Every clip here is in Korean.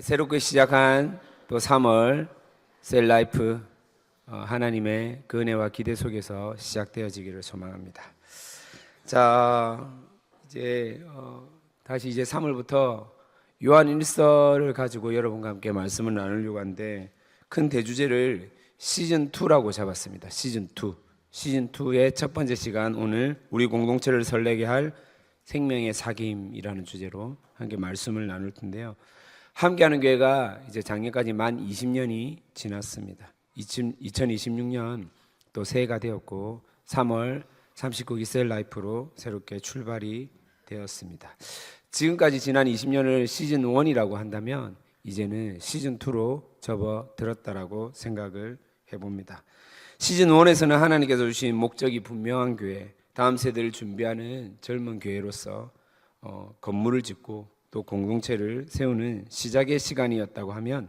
새롭게 시작한 또 3월 셀라이프 하나님의 그 은혜와 기대 속에서 시작되어지기를 소망합니다. 자, 이제 다시 3월부터 요한 1서를 가지고 여러분과 함께 말씀을 나누려고 하는데 큰 대주제를 시즌 2라고 잡았습니다. 시즌 2의 첫 번째 시간, 오늘 우리 공동체를 설레게 할 생명의 사귐이라는 주제로 함께 말씀을 나눌 텐데요. 함께하는 교회가 이제 작년까지 만 20년이 지났습니다. 2026년 또 새해가 되었고 3월 39기 셀라이프로 새롭게 출발이 되었습니다. 지금까지 지난 20년을 시즌 1이라고 한다면 이제는 시즌 2로 접어들었다라고 생각을 해봅니다. 시즌 1에서는 하나님께서 주신 목적이 분명한 교회, 다음 세대를 준비하는 젊은 교회로서 건물을 짓고 또 공동체를 세우는 시작의 시간이었다고 하면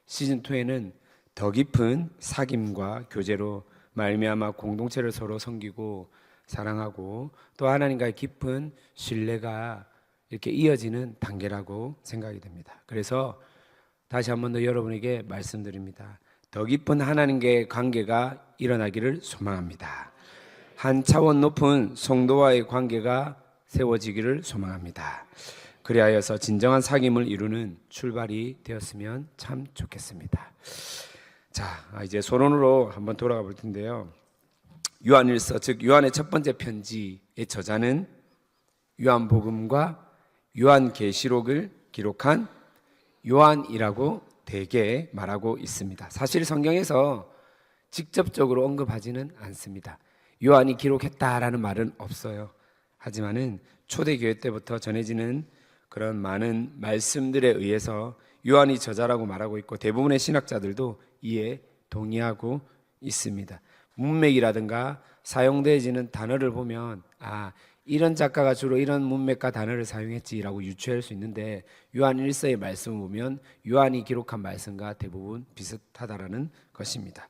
시즌 2에는 더 깊은 사귐과 교제로 말미암아 공동체를 서로 섬기고 사랑하고 또 하나님과의 깊은 신뢰가 이렇게 이어지는 단계라고 생각이 됩니다. 그래서 다시 한 번 더 여러분에게 말씀드립니다. 더 깊은 하나님과의 관계가 일어나기를 소망합니다. 한 차원 높은 성도와의 관계가 세워지기를 소망합니다. 그리하여서 진정한 사귐을 이루는 출발이 되었으면 참 좋겠습니다. 자, 이제 서론으로 한번 돌아가 볼 텐데요. 요한일서, 즉 요한의 첫 번째 편지의 저자는 요한복음과 요한계시록을 기록한 요한이라고 대개 말하고 있습니다. 사실 성경에서 직접적으로 언급하지는 않습니다. 요한이 기록했다라는 말은 없어요. 하지만은 초대교회 때부터 전해지는 그런 많은 말씀들에 의해서 요한이 저자라고 말하고 있고 대부분의 신학자들도 이에 동의하고 있습니다. 문맥이라든가 사용되어지는 단어를 보면 이런 작가가 주로 이런 문맥과 단어를 사용했지라고 유추할 수 있는데 요한 1서의 말씀을 보면 요한이 기록한 말씀과 대부분 비슷하다라는 것입니다.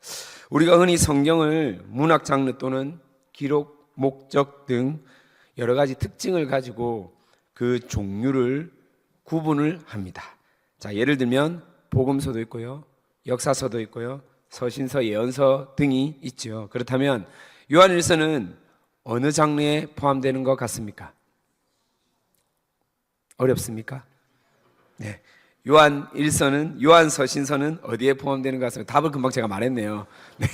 우리가 흔히 성경을 문학 장르 또는 기록, 목적 등 여러 가지 특징을 가지고 그 종류를 구분을 합니다. 자, 예를 들면 복음서도 있고요, 역사서도 있고요, 서신서, 예언서 등이 있죠. 그렇다면 요한일서는 어느 장르에 포함되는 것 같습니까? 어렵습니까? 네. 요한일서는, 요한서신서는 어디에 포함되는 것 같습니까? 답을 금방 제가 말했네요. 네.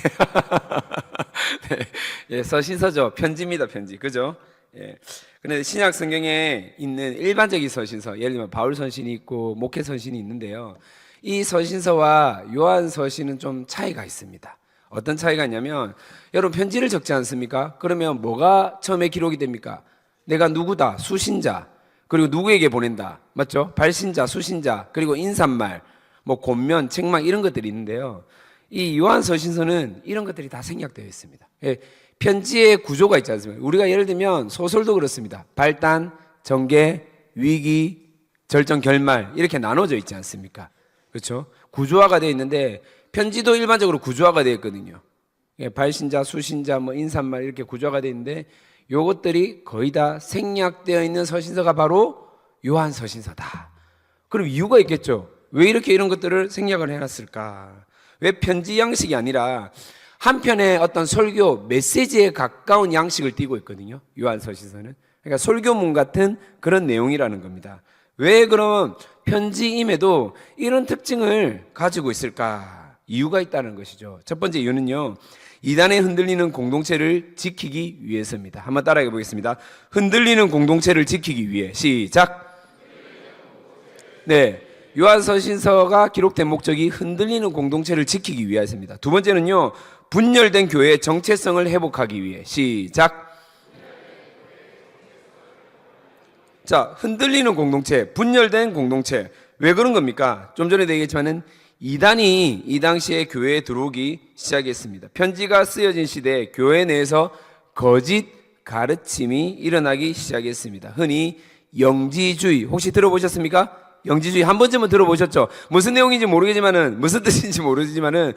네. 예, 서신서죠. 편지입니다, 편지. 그죠? 예. 그런데 신약 성경에 있는 일반적인 서신서, 예를 들면 바울 서신이 있고 목회 서신이 있는데요. 이 서신서와 요한 서신은 좀 차이가 있습니다. 어떤 차이가 있냐면, 여러분 편지를 적지 않습니까? 그러면 뭐가 처음에 기록이 됩니까? 내가 누구다, 수신자, 그리고 누구에게 보낸다, 맞죠? 발신자, 수신자, 그리고 인사말, 권면, 책망 이런 것들이 있는데요. 이 요한 서신서는 이런 것들이 다 생략되어 있습니다. 예. 편지의 구조가 있지 않습니까? 우리가 예를 들면 소설도 그렇습니다. 발단, 전개, 위기, 절정, 결말 이렇게 나눠져 있지 않습니까? 그렇죠? 구조화가 되어 있는데 편지도 일반적으로 구조화가 되어 있거든요. 발신자, 수신자, 인사말 이렇게 구조화가 되어 있는데 요것들이 거의 다 생략되어 있는 서신서가 바로 요한 서신서다. 그럼 이유가 있겠죠. 왜 이렇게 이런 것들을 생략을 해놨을까? 왜 편지 양식이 아니라 한편의 어떤 설교 메시지에 가까운 양식을 띠고 있거든요. 요한 서신서는. 그러니까 설교문 같은 그런 내용이라는 겁니다. 왜 그럼 편지임에도 이런 특징을 가지고 있을까? 이유가 있다는 것이죠. 첫 번째 이유는요, 이단에 흔들리는 공동체를 지키기 위해서입니다. 한번 따라해 보겠습니다. 흔들리는 공동체를 지키기 위해. 시작. 네. 요한서신서가 기록된 목적이 흔들리는 공동체를 지키기 위해서입니다. 두 번째는요, 분열된 교회의 정체성을 회복하기 위해. 시작. 자, 흔들리는 공동체, 분열된 공동체. 왜 그런 겁니까? 좀 전에도 얘기했지만은 이단이 이 당시에 교회에 들어오기 시작했습니다. 편지가 쓰여진 시대에 교회 내에서 거짓 가르침이 일어나기 시작했습니다. 흔히 영지주의, 혹시 들어보셨습니까? 영지주의 한 번쯤은 들어보셨죠? 무슨 내용인지 모르겠지만은, 무슨 뜻인지 모르지만은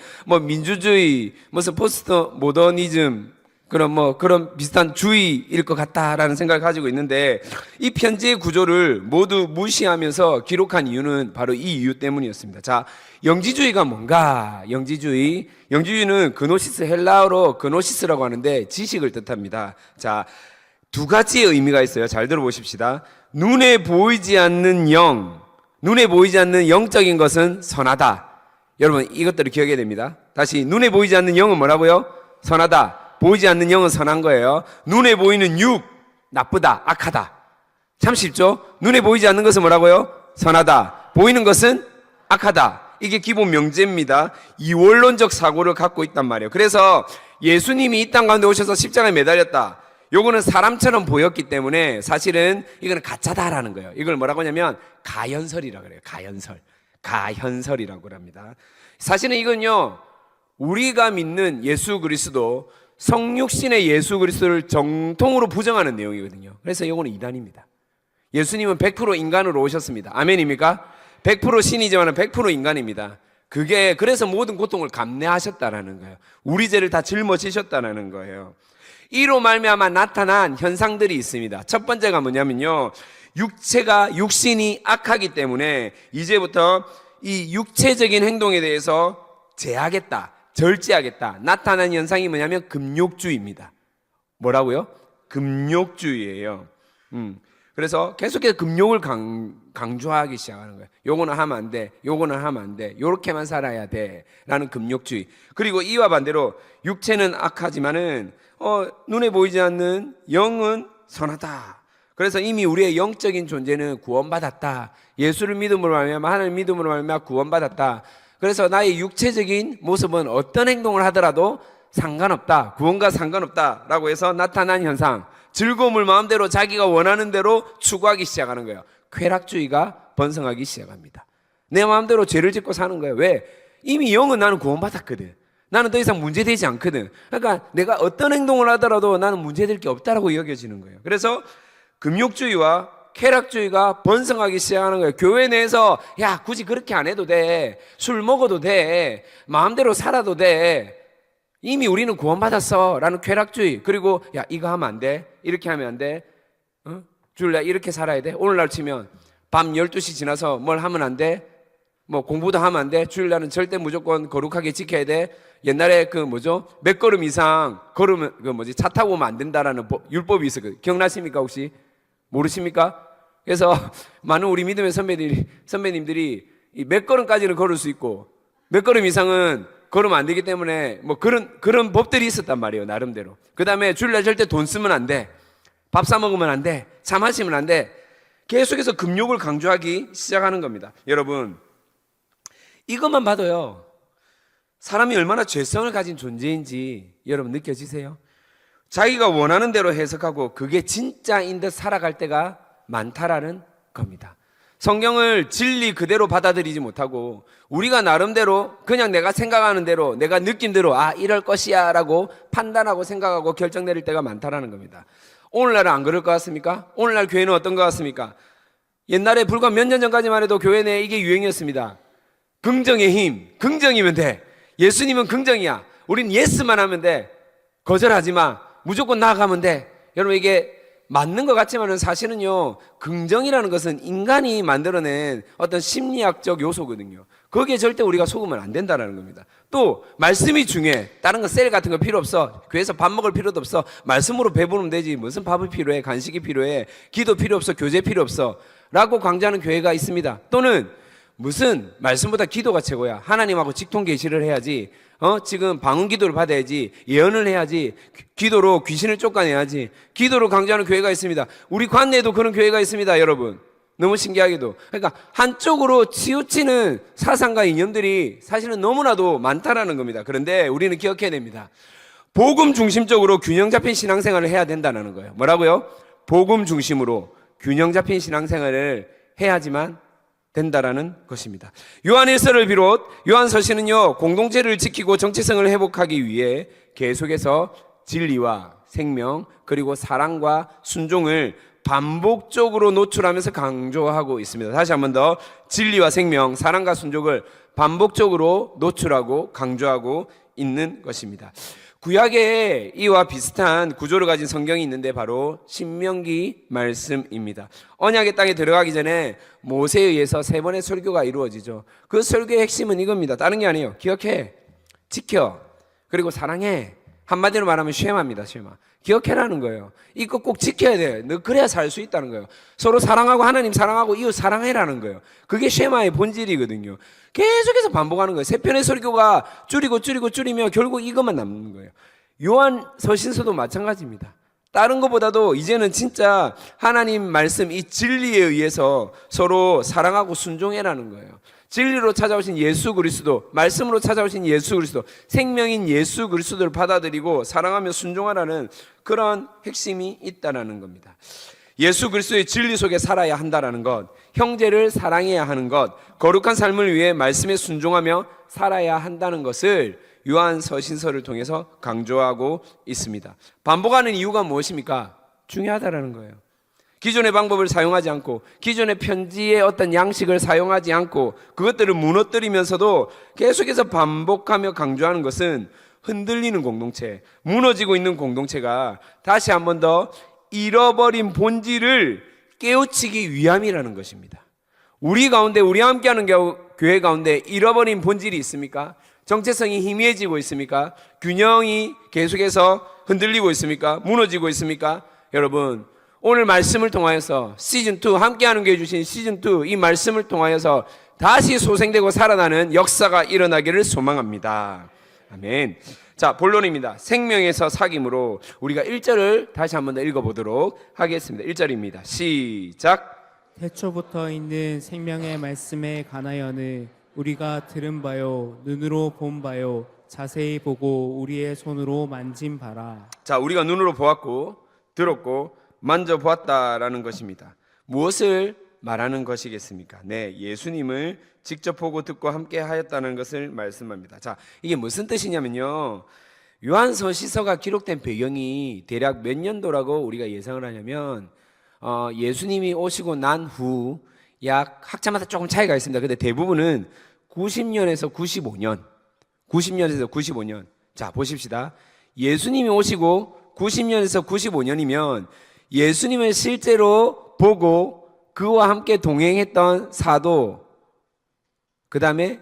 민주주의, 무슨 포스트 모더니즘 그런 비슷한 주의일 것 같다라는 생각을 가지고 있는데, 이 편지의 구조를 모두 무시하면서 기록한 이유는 바로 이 이유 때문이었습니다. 자, 영지주의가 뭔가? 영지주의는 그노시스, 헬라어로 그노시스라고 하는데 지식을 뜻합니다. 자, 두 가지의 의미가 있어요. 잘 들어보십시다. 눈에 보이지 않는 영적인 것은 선하다. 여러분, 이것들을 기억해야 됩니다. 다시, 눈에 보이지 않는 영은 뭐라고요? 선하다. 보이지 않는 영은 선한 거예요. 눈에 보이는 육, 나쁘다, 악하다. 참 쉽죠? 눈에 보이지 않는 것은 뭐라고요? 선하다. 보이는 것은 악하다. 이게 기본 명제입니다. 이원론적 사고를 갖고 있단 말이에요. 그래서 예수님이 이 땅 가운데 오셔서 십자가에 매달렸다. 요거는 사람처럼 보였기 때문에 사실은 이거는 가짜다라는 거예요. 이걸 뭐라고 하냐면 가현설이라고 그래요. 가현설이라고 합니다. 사실은 이건요, 우리가 믿는 예수 그리스도, 성육신의 예수 그리스도를 정통으로 부정하는 내용이거든요. 그래서 이거는 이단입니다. 예수님은 100% 인간으로 오셨습니다. 아멘입니까? 100% 신이지만 100% 인간입니다. 그래서 모든 고통을 감내하셨다라는 거예요. 우리 죄를 다 짊어지셨다라는 거예요. 이로 말미암아 나타난 현상들이 있습니다. 첫 번째가 뭐냐면요, 육신이 악하기 때문에 이제부터 이 육체적인 행동에 대해서 제하겠다, 절제하겠다. 나타난 현상이 뭐냐면 금욕주의입니다. 뭐라고요? 금욕주의예요. 그래서 계속해서 금욕을 강조하기 시작하는 거예요. 요거는 하면 안 돼, 요거는 하면 안 돼, 요렇게만 살아야 돼 라는 금욕주의. 그리고 이와 반대로 육체는 악하지만은 눈에 보이지 않는 영은 선하다. 그래서 이미 우리의 영적인 존재는 구원받았다. 예수를 믿음으로 말미암아, 하나님 믿음으로 말미암아 구원받았다. 그래서 나의 육체적인 모습은 어떤 행동을 하더라도 상관없다, 구원과 상관없다라고 해서 나타난 현상, 즐거움을 마음대로 자기가 원하는 대로 추구하기 시작하는 거예요. 쾌락주의가 번성하기 시작합니다. 내 마음대로 죄를 짓고 사는 거예요. 왜? 이미 영은 나는 구원받았거든. 나는 더 이상 문제되지 않거든. 그러니까 내가 어떤 행동을 하더라도 나는 문제될 게 없다라고 여겨지는 거예요. 그래서 금욕주의와 쾌락주의가 번성하기 시작하는 거예요. 교회 내에서 야, 굳이 그렇게 안 해도 돼, 술 먹어도 돼, 마음대로 살아도 돼, 이미 우리는 구원받았어 라는 쾌락주의. 그리고 야, 이거 하면 안 돼, 이렇게 하면 안 돼, 주일날 이렇게 살아야 돼, 오늘날 치면 밤 12시 지나서 뭘 하면 안 돼, 뭐 공부도 하면 안 돼, 주일날은 절대 무조건 거룩하게 지켜야 돼. 옛날에 몇 걸음 이상 걸으면 차 타고 오면 안 된다라는 율법이 있었거든요. 기억나십니까? 혹시 모르십니까? 그래서 많은 우리 믿음의 선배님들이 몇 걸음까지는 걸을 수 있고 몇 걸음 이상은 걸으면 안 되기 때문에 그런 법들이 있었단 말이에요. 나름대로. 그 다음에 주일날 절대 돈 쓰면 안 돼, 밥 사 먹으면 안 돼, 차 마시면 안 돼. 계속해서 금욕을 강조하기 시작하는 겁니다. 여러분, 이것만 봐도요, 사람이 얼마나 죄성을 가진 존재인지 여러분 느껴지세요? 자기가 원하는 대로 해석하고 그게 진짜인 듯 살아갈 때가 많다라는 겁니다. 성경을 진리 그대로 받아들이지 못하고 우리가 나름대로 그냥 내가 생각하는 대로, 내가 느낀 대로 이럴 것이야 라고 판단하고 생각하고 결정 내릴 때가 많다라는 겁니다. 오늘날은 안 그럴 것 같습니까? 오늘날 교회는 어떤 것 같습니까? 옛날에 불과 몇 년 전까지만 해도 교회 내에 이게 유행이었습니다. 긍정의 힘, 긍정이면 돼. 예수님은 긍정이야. 우린 예스만 하면 돼. 거절하지 마. 무조건 나아가면 돼. 여러분, 이게 맞는 것 같지만 사실은요, 긍정이라는 것은 인간이 만들어낸 어떤 심리학적 요소거든요. 거기에 절대 우리가 속으면 안 된다는 겁니다. 또 말씀이 중요해. 다른 거 셀 같은 거 필요 없어. 교회에서 밥 먹을 필요도 없어. 말씀으로 배부르면 되지. 무슨 밥이 필요해, 간식이 필요해, 기도 필요 없어, 교제 필요 없어 라고 강조하는 교회가 있습니다. 또는 무슨 말씀보다 기도가 최고야, 하나님하고 직통 계시를 해야지, 지금 방언 기도를 받아야지, 예언을 해야지, 기도로 귀신을 쫓아내야지, 기도로 강조하는 교회가 있습니다. 우리 관내에도 그런 교회가 있습니다. 여러분, 너무 신기하게도. 그러니까 한쪽으로 치우치는 사상과 이념들이 사실은 너무나도 많다라는 겁니다. 그런데 우리는 기억해야 됩니다. 복음 중심적으로 균형 잡힌 신앙생활을 해야 된다는 거예요. 뭐라고요? 복음 중심으로 균형 잡힌 신앙생활을 해야지만 된다라는 것입니다. 요한일서를 비롯 요한서신은요, 공동체를 지키고 정체성을 회복하기 위해 계속해서 진리와 생명 그리고 사랑과 순종을 반복적으로 노출하면서 강조하고 있습니다. 다시 한 번 더, 진리와 생명, 사랑과 순종을 반복적으로 노출하고 강조하고 있는 것입니다. 구약에 이와 비슷한 구조를 가진 성경이 있는데 바로 신명기 말씀입니다. 언약의 땅에 들어가기 전에 모세에 의해서 3번의 설교가 이루어지죠. 그 설교의 핵심은 이겁니다. 다른 게 아니에요. 기억해, 지켜, 그리고 사랑해. 한마디로 말하면 쉐마입니다. 쉐마. 기억해라는 거예요. 이거 꼭 지켜야 돼. 너 그래야 살 수 있다는 거예요. 서로 사랑하고 하나님 사랑하고 이웃 사랑해라는 거예요. 그게 쉐마의 본질이거든요. 계속해서 반복하는 거예요. 3편의 설교가 줄이며 결국 이것만 남는 거예요. 요한 서신서도 마찬가지입니다. 다른 것보다도 이제는 진짜 하나님 말씀 이 진리에 의해서 서로 사랑하고 순종해라는 거예요. 진리로 찾아오신 예수 그리스도, 말씀으로 찾아오신 예수 그리스도, 생명인 예수 그리스도를 받아들이고 사랑하며 순종하라는 그런 핵심이 있다라는 겁니다. 예수 그리스도의 진리 속에 살아야 한다라는 것, 형제를 사랑해야 하는 것, 거룩한 삶을 위해 말씀에 순종하며 살아야 한다는 것을 요한 서신서를 통해서 강조하고 있습니다. 반복하는 이유가 무엇입니까? 중요하다라는 거예요. 기존의 방법을 사용하지 않고 기존의 편지의 어떤 양식을 사용하지 않고 그것들을 무너뜨리면서도 계속해서 반복하며 강조하는 것은 흔들리는 공동체, 무너지고 있는 공동체가 다시 한 번 더 잃어버린 본질을 깨우치기 위함이라는 것입니다. 우리 가운데, 우리 함께하는 교회 가운데 잃어버린 본질이 있습니까? 정체성이 희미해지고 있습니까? 균형이 계속해서 흔들리고 있습니까? 무너지고 있습니까? 여러분, 오늘 말씀을 통하여서 시즌2 함께하는 교회 주신 시즌2 이 말씀을 통하여서 다시 소생되고 살아나는 역사가 일어나기를 소망합니다. 아멘. 자, 본론입니다. 생명에서 사귐으로 우리가 1절을 다시 한번 더 읽어보도록 하겠습니다. 1절입니다. 시작. 태초부터 있는 생명의 말씀에 관하여는 우리가 들은 바요 눈으로 본 바요 자세히 보고 우리의 손으로 만진 바라. 자, 우리가 눈으로 보았고 들었고 만져보았다라는 것입니다. 무엇을 말하는 것이겠습니까? 네, 예수님을 직접 보고 듣고 함께 하였다는 것을 말씀합니다. 자, 이게 무슨 뜻이냐면요, 요한서신서가 기록된 배경이 대략 몇 년도라고 우리가 예상을 하냐면 예수님이 오시고 난 후 약 학자마다 조금 차이가 있습니다. 근데 대부분은 90년에서 95년 90년에서 95년. 자, 보십시다. 예수님이 오시고 90년에서 95년이면 예수님을 실제로 보고 그와 함께 동행했던 사도, 그 다음에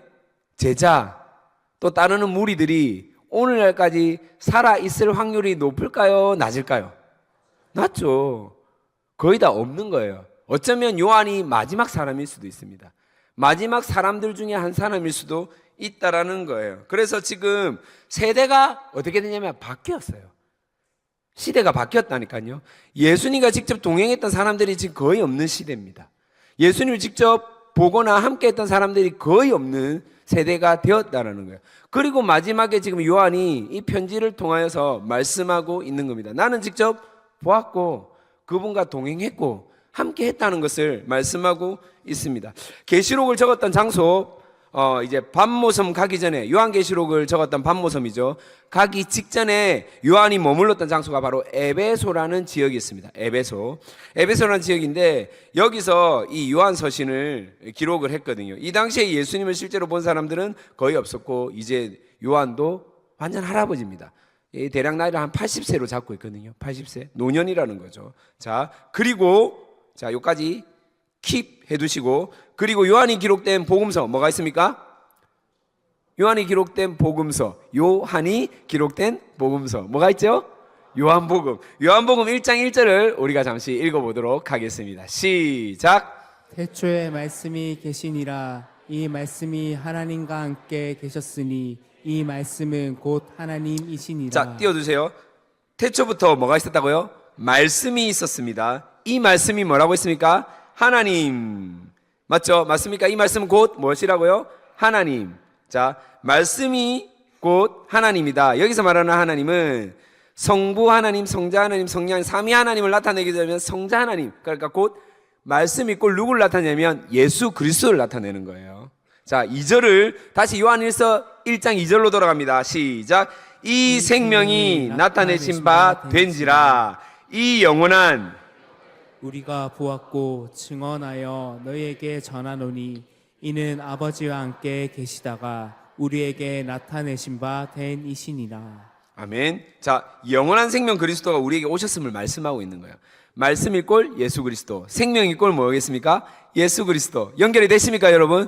제자, 또 따르는 무리들이 오늘날까지 살아있을 확률이 높을까요? 낮을까요? 낮죠. 거의 다 없는 거예요. 어쩌면 요한이 마지막 사람일 수도 있습니다. 마지막 사람들 중에 한 사람일 수도 있다라는 거예요. 그래서 지금 세대가 어떻게 되냐면 바뀌었어요. 시대가 바뀌었다니까요. 예수님과 직접 동행했던 사람들이 지금 거의 없는 시대입니다. 예수님을 직접 보거나 함께했던 사람들이 거의 없는 세대가 되었다라는 거예요. 그리고 마지막에 지금 요한이 이 편지를 통하여서 말씀하고 있는 겁니다. 나는 직접 보았고 그분과 동행했고 함께 했다는 것을 말씀하고 있습니다. 계시록을 적었던 장소, 이제 밤모섬 가기 전에, 요한계시록을 적었던 밤모섬이죠. 가기 직전에 요한이 머물렀던 장소가 바로 에베소라는 지역이 있습니다. 에베소라는 지역인데 여기서 이 요한서신을 기록을 했거든요. 이 당시에 예수님을 실제로 본 사람들은 거의 없었고 이제 요한도 완전 할아버지입니다. 대략 나이를 한 80세로 잡고 있거든요. 80세 노년이라는 거죠. 자, 그리고 자, 여기까지 킵 해두시고, 그리고 요한이 기록된 복음서 뭐가 있습니까? 요한이 기록된 복음서 뭐가 있죠? 요한복음 1장 1절을 우리가 잠시 읽어보도록 하겠습니다. 시작. 태초에 말씀이 계시니라. 이 말씀이 하나님과 함께 계셨으니 이 말씀은 곧 하나님이시니라. 자, 띄워주세요. 태초부터 뭐가 있었다고요? 말씀이 있었습니다. 이 말씀이 뭐라고 했습니까? 하나님. 맞죠? 맞습니까? 이 말씀은 곧 무엇이라고요? 하나님. 자, 말씀이 곧 하나님이다. 여기서 말하는 하나님은 성부 하나님, 성자 하나님, 성령 삼위 하나님을 나타내게 되면 성자 하나님. 그러니까 곧 말씀이 곧 누구를 나타내냐면 예수 그리스도를 나타내는 거예요. 자, 2절을 다시 요한일서 1장 2절로 돌아갑니다. 시작. 이 생명이 나타내신 바 된지라. 이 영원한 우리가 보았고 증언하여 너희에게 전하노니 이는 아버지와 함께 계시다가 우리에게 나타내신 바 된 이시니라. 아멘. 자, 영원한 생명 그리스도가 우리에게 오셨음을 말씀하고 있는 거예요. 말씀 이꼴 예수 그리스도, 생명 이꼴 뭐겠습니까? 예수 그리스도. 연결이 되십니까, 여러분?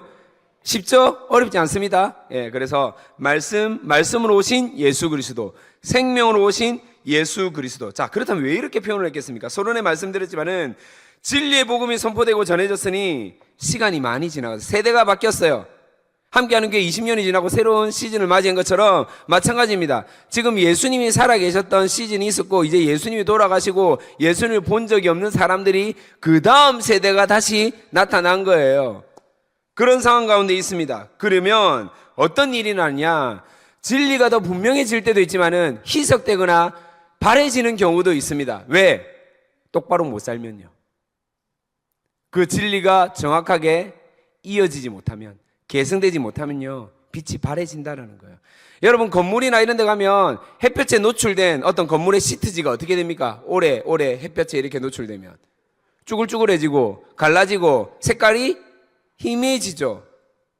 쉽죠? 어렵지 않습니다. 예, 그래서 말씀으로 오신 예수 그리스도, 생명으로 오신 예수 그리스도. 자, 그렇다면 왜 이렇게 표현을 했겠습니까? 서론에 말씀드렸지만은 진리의 복음이 선포되고 전해졌으니 시간이 많이 지나가서 세대가 바뀌었어요. 함께하는 교회 20년이 지나고 새로운 시즌을 맞이한 것처럼 마찬가지입니다. 지금 예수님이 살아계셨던 시즌이 있었고 이제 예수님이 돌아가시고 예수님을 본 적이 없는 사람들이 그 다음 세대가 다시 나타난 거예요. 그런 상황 가운데 있습니다. 그러면 어떤 일이 나냐? 진리가 더 분명해질 때도 있지만은 희석되거나 바래지는 경우도 있습니다. 왜? 똑바로 못 살면요. 그 진리가 정확하게 이어지지 못하면, 계승되지 못하면요, 빛이 바래진다라는 거예요. 여러분, 건물이나 이런 데 가면 햇볕에 노출된 어떤 건물의 시트지가 어떻게 됩니까? 오래 햇볕에 이렇게 노출되면 쭈글쭈글해지고 갈라지고 색깔이 희미해지죠.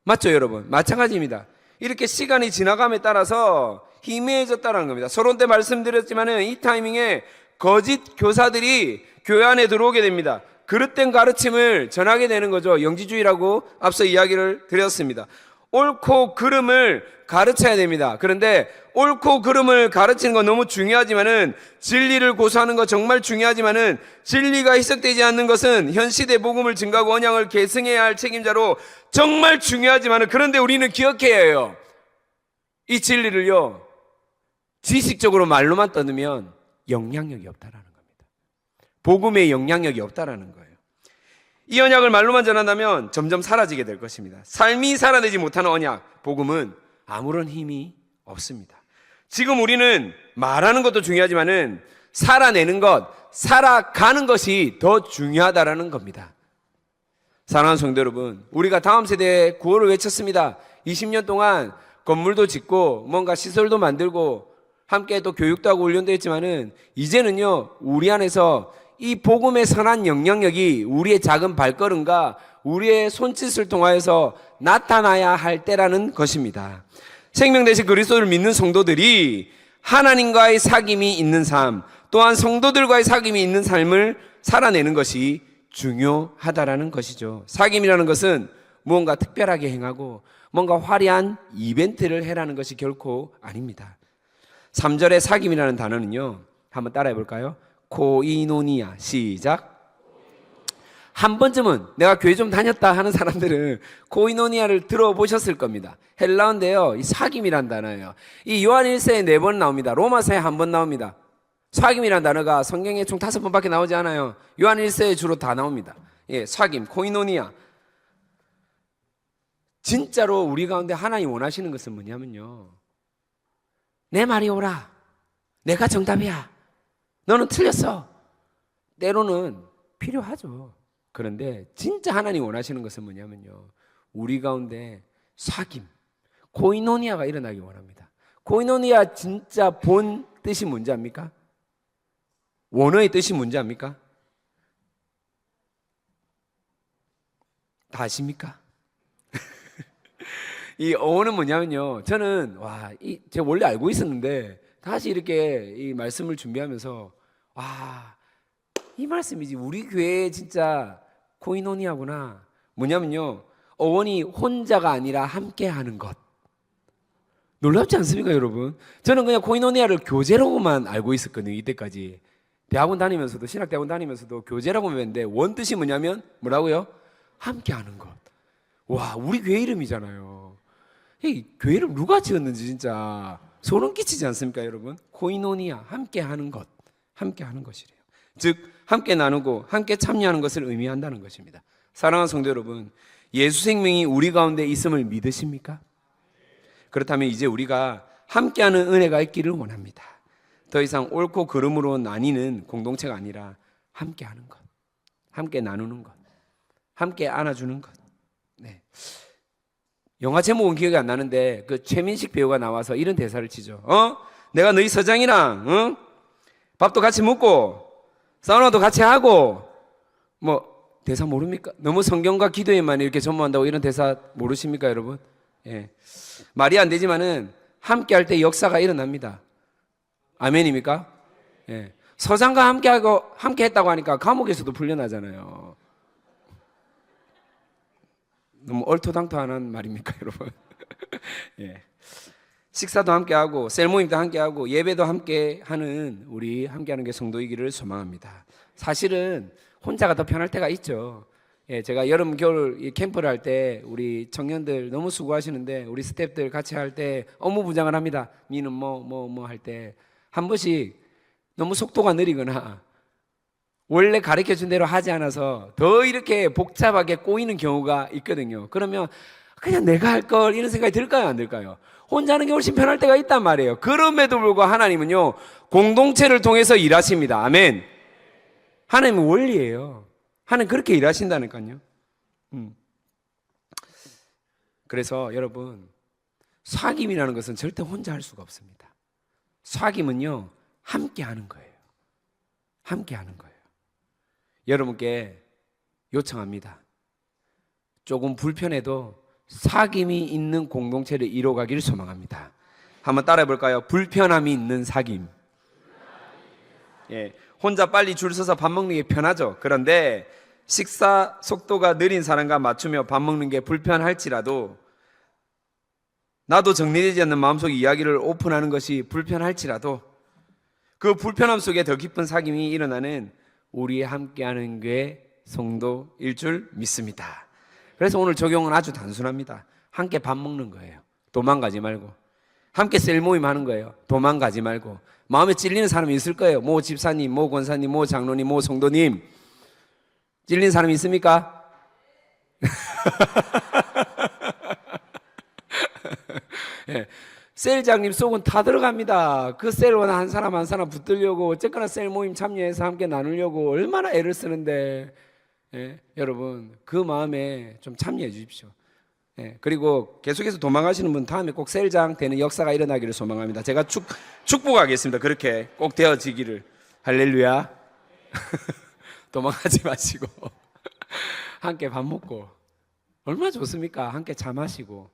맞죠, 여러분? 마찬가지입니다. 이렇게 시간이 지나감에 따라서 희미해졌다는 겁니다. 서론 때 말씀드렸지만은 이 타이밍에 거짓 교사들이 교회 안에 들어오게 됩니다. 그릇된 가르침을 전하게 되는 거죠. 영지주의라고 앞서 이야기를 드렸습니다. 옳고 그름을 가르쳐야 됩니다. 그런데 옳고 그름을 가르치는 건 너무 중요하지만은, 진리를 고수하는 거 정말 중요하지만은, 진리가 희석되지 않는 것은 현 시대 복음을 증거하고 언양을 계승해야 할 책임자로 정말 중요하지만은, 그런데 우리는 기억해야 해요. 이 진리를요, 지식적으로 말로만 떠들면 영향력이 없다라는 겁니다. 복음의 영향력이 없다라는 거예요. 이 언약을 말로만 전한다면 점점 사라지게 될 것입니다. 삶이 살아내지 못하는 언약, 복음은 아무런 힘이 없습니다. 지금 우리는 말하는 것도 중요하지만은 살아내는 것, 살아가는 것이 더 중요하다라는 겁니다. 사랑하는 성도 여러분, 우리가 다음 세대에 구호를 외쳤습니다. 20년 동안 건물도 짓고 뭔가 시설도 만들고 함께 또 교육도 하고 훈련도 했지만은, 이제는요, 우리 안에서 이 복음의 선한 영향력이 우리의 작은 발걸음과 우리의 손짓을 통하여서 나타나야 할 때라는 것입니다. 생명 대신 그리스도를 믿는 성도들이 하나님과의 사귐이 있는 삶, 또한 성도들과의 사귐이 있는 삶을 살아내는 것이 중요하다라는 것이죠. 사귐이라는 것은 무언가 특별하게 행하고 뭔가 화려한 이벤트를 해라는 것이 결코 아닙니다. 3절의 사귐이라는 단어는요, 한번 따라해 볼까요? 코이노니아. 시작. 한 번쯤은 내가 교회 좀 다녔다 하는 사람들은 코이노니아를 들어보셨을 겁니다. 헬라어인데요, 이 사귐이란 단어예요. 이 요한 1서에 4번 나옵니다. 로마서에 1번 나옵니다. 사귐이란 단어가 성경에 총 5번밖에 나오지 않아요. 요한 1서에 주로 다 나옵니다. 예, 사귐, 코이노니아. 진짜로 우리 가운데 하나님 원하시는 것은 뭐냐면요, 내 말이 옳아, 내가 정답이야, 너는 틀렸어. 때로는 필요하죠. 그런데 진짜 하나님 원하시는 것은 뭐냐면요, 우리 가운데 사귐, 코이노니아가 일어나기 원합니다. 코이노니아 진짜 본 뜻이 뭔지 압니까? 원어의 뜻이 뭔지 압니까? 다 아십니까? 이 어원은 뭐냐면요, 저는 제가 원래 알고 있었는데 다시 이렇게 이 말씀을 준비하면서 이 말씀이지, 우리 교회에 진짜 코이노니아구나. 뭐냐면요, 어원이 혼자가 아니라 함께하는 것. 놀랍지 않습니까, 여러분? 저는 그냥 코이노니아를 교제라고만 알고 있었거든요, 이때까지. 대학원 다니면서도, 신학대학원 다니면서도 교제라고만 했는데, 원 뜻이 뭐냐면 뭐라고요? 함께하는 것. 와, 우리 교회 이름이잖아요. 이 교회 이름 누가 지었는지 진짜 소름 끼치지 않습니까, 여러분? 코이노니아, 함께하는 것, 함께하는 것이래요. 즉 함께 나누고 함께 참여하는 것을 의미한다는 것입니다. 사랑하는 성도 여러분, 예수 생명이 우리 가운데 있음을 믿으십니까? 그렇다면 이제 우리가 함께하는 은혜가 있기를 원합니다. 더 이상 옳고 그름으로 나뉘는 공동체가 아니라 함께하는 것, 함께 나누는 것, 함께 안아주는 것. 네. 영화 제목은 기억이 안 나는데 그 최민식 배우가 나와서 이런 대사를 치죠. 내가 너희 서장이랑 밥도 같이 먹고 사우나도 같이 하고, 대사 모릅니까? 너무 성경과 기도에만 이렇게 전무한다고 이런 대사 모르십니까, 여러분? 예. 말이 안 되지만은 함께 할 때 역사가 일어납니다. 아멘입니까? 예. 서장과 함께 했다고 하니까 감옥에서도 풀려나잖아요. 너무 얼토당토한 말입니까, 여러분? 예. 식사도 함께하고 셀모임도 함께하고 예배도 함께하는 우리 함께하는 게 성도이기를 소망합니다. 사실은 혼자가 더 편할 때가 있죠. 예, 제가 여름 겨울 이 캠프를 할 때 우리 청년들 너무 수고하시는데 우리 스태프들 같이 할 때 업무분장을 합니다. 니는 뭐 할 때 한 번씩 너무 속도가 느리거나 원래 가르쳐준 대로 하지 않아서 더 이렇게 복잡하게 꼬이는 경우가 있거든요. 그러면 그냥 내가 할 걸 이런 생각이 들까요, 안 들까요? 혼자 하는 게 훨씬 편할 때가 있단 말이에요. 그럼에도 불구하고 하나님은요, 공동체를 통해서 일하십니다. 아멘. 하나님은 원리예요. 하나님 그렇게 일하신다니까요. 그래서 여러분, 사귐이라는 것은 절대 혼자 할 수가 없습니다. 사귐은요, 함께 하는 거예요. 함께 하는 거예요. 여러분께 요청합니다. 조금 불편해도 사귐이 있는 공동체를 이뤄가기를 소망합니다. 한번 따라해 볼까요? 불편함이 있는 사귐. 예, 혼자 빨리 줄 서서 밥 먹는 게 편하죠. 그런데 식사 속도가 느린 사람과 맞추며 밥 먹는 게 불편할지라도, 나도 정리되지 않는 마음속 이야기를 오픈하는 것이 불편할지라도 그 불편함 속에 더 깊은 사귐이 일어나는 우리 함께하는 게 성도일 줄 믿습니다. 그래서 오늘 적용은 아주 단순합니다. 함께 밥 먹는 거예요. 도망가지 말고. 함께 셀모임 하는 거예요. 도망가지 말고. 마음에 찔리는 사람이 있을 거예요. 모 집사님, 모 권사님, 모 장로님, 모 성도님. 찔린 사람이 있습니까? 예. 셀장님 속은 다 들어갑니다. 그 셀원 한 사람 한 사람 붙들려고 어쨌거나 셀 모임 참여해서 함께 나누려고 얼마나 애를 쓰는데, 예, 여러분 그 마음에 좀 참여해 주십시오. 예, 그리고 계속해서 도망가시는 분 다음에 꼭 셀장 되는 역사가 일어나기를 소망합니다. 제가 축복하겠습니다. 그렇게 꼭 되어지기를. 할렐루야. 도망가지 마시고 함께 밥 먹고 얼마나 좋습니까? 함께 차 마시고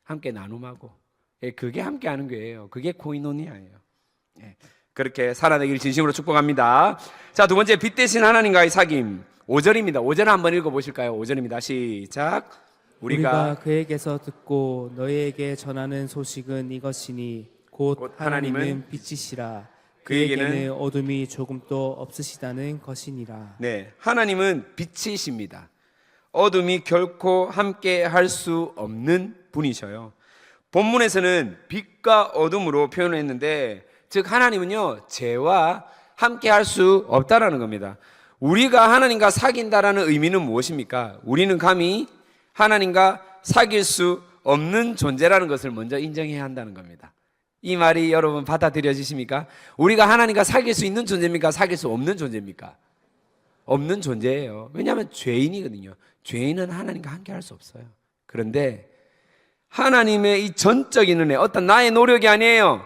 함께 나눔하고. 예, 그게 함께 하는 거예요. 그게 코이노니아예요. 예, 그렇게 살아내기를 진심으로 축복합니다. 자, 두 번째, 빛 대신 하나님과의 사귐. 5절입니다. 5절 한번 읽어보실까요? 5절입니다. 시작. 우리가 그에게서 듣고 너희에게 전하는 소식은 이것이니 곧 하나님은 빛이시라. 그에게는 어둠이 조금도 없으시다는 것이니라. 네, 하나님은 빛이십니다. 어둠이 결코 함께 할 수 없는 분이셔요. 본문에서는 빛과 어둠으로 표현을 했는데, 즉 하나님은요, 죄와 함께 할 수 없다라는 겁니다. 우리가 하나님과 사귄다라는 의미는 무엇입니까? 우리는 감히 하나님과 사귈 수 없는 존재라는 것을 먼저 인정해야 한다는 겁니다. 이 말이 여러분 받아들여지십니까? 우리가 하나님과 사귈 수 있는 존재입니까? 사귈 수 없는 존재입니까? 없는 존재예요. 왜냐하면 죄인이거든요. 죄인은 하나님과 함께 할 수 없어요. 그런데 하나님의 이 전적인 은혜, 어떤 나의 노력이 아니에요.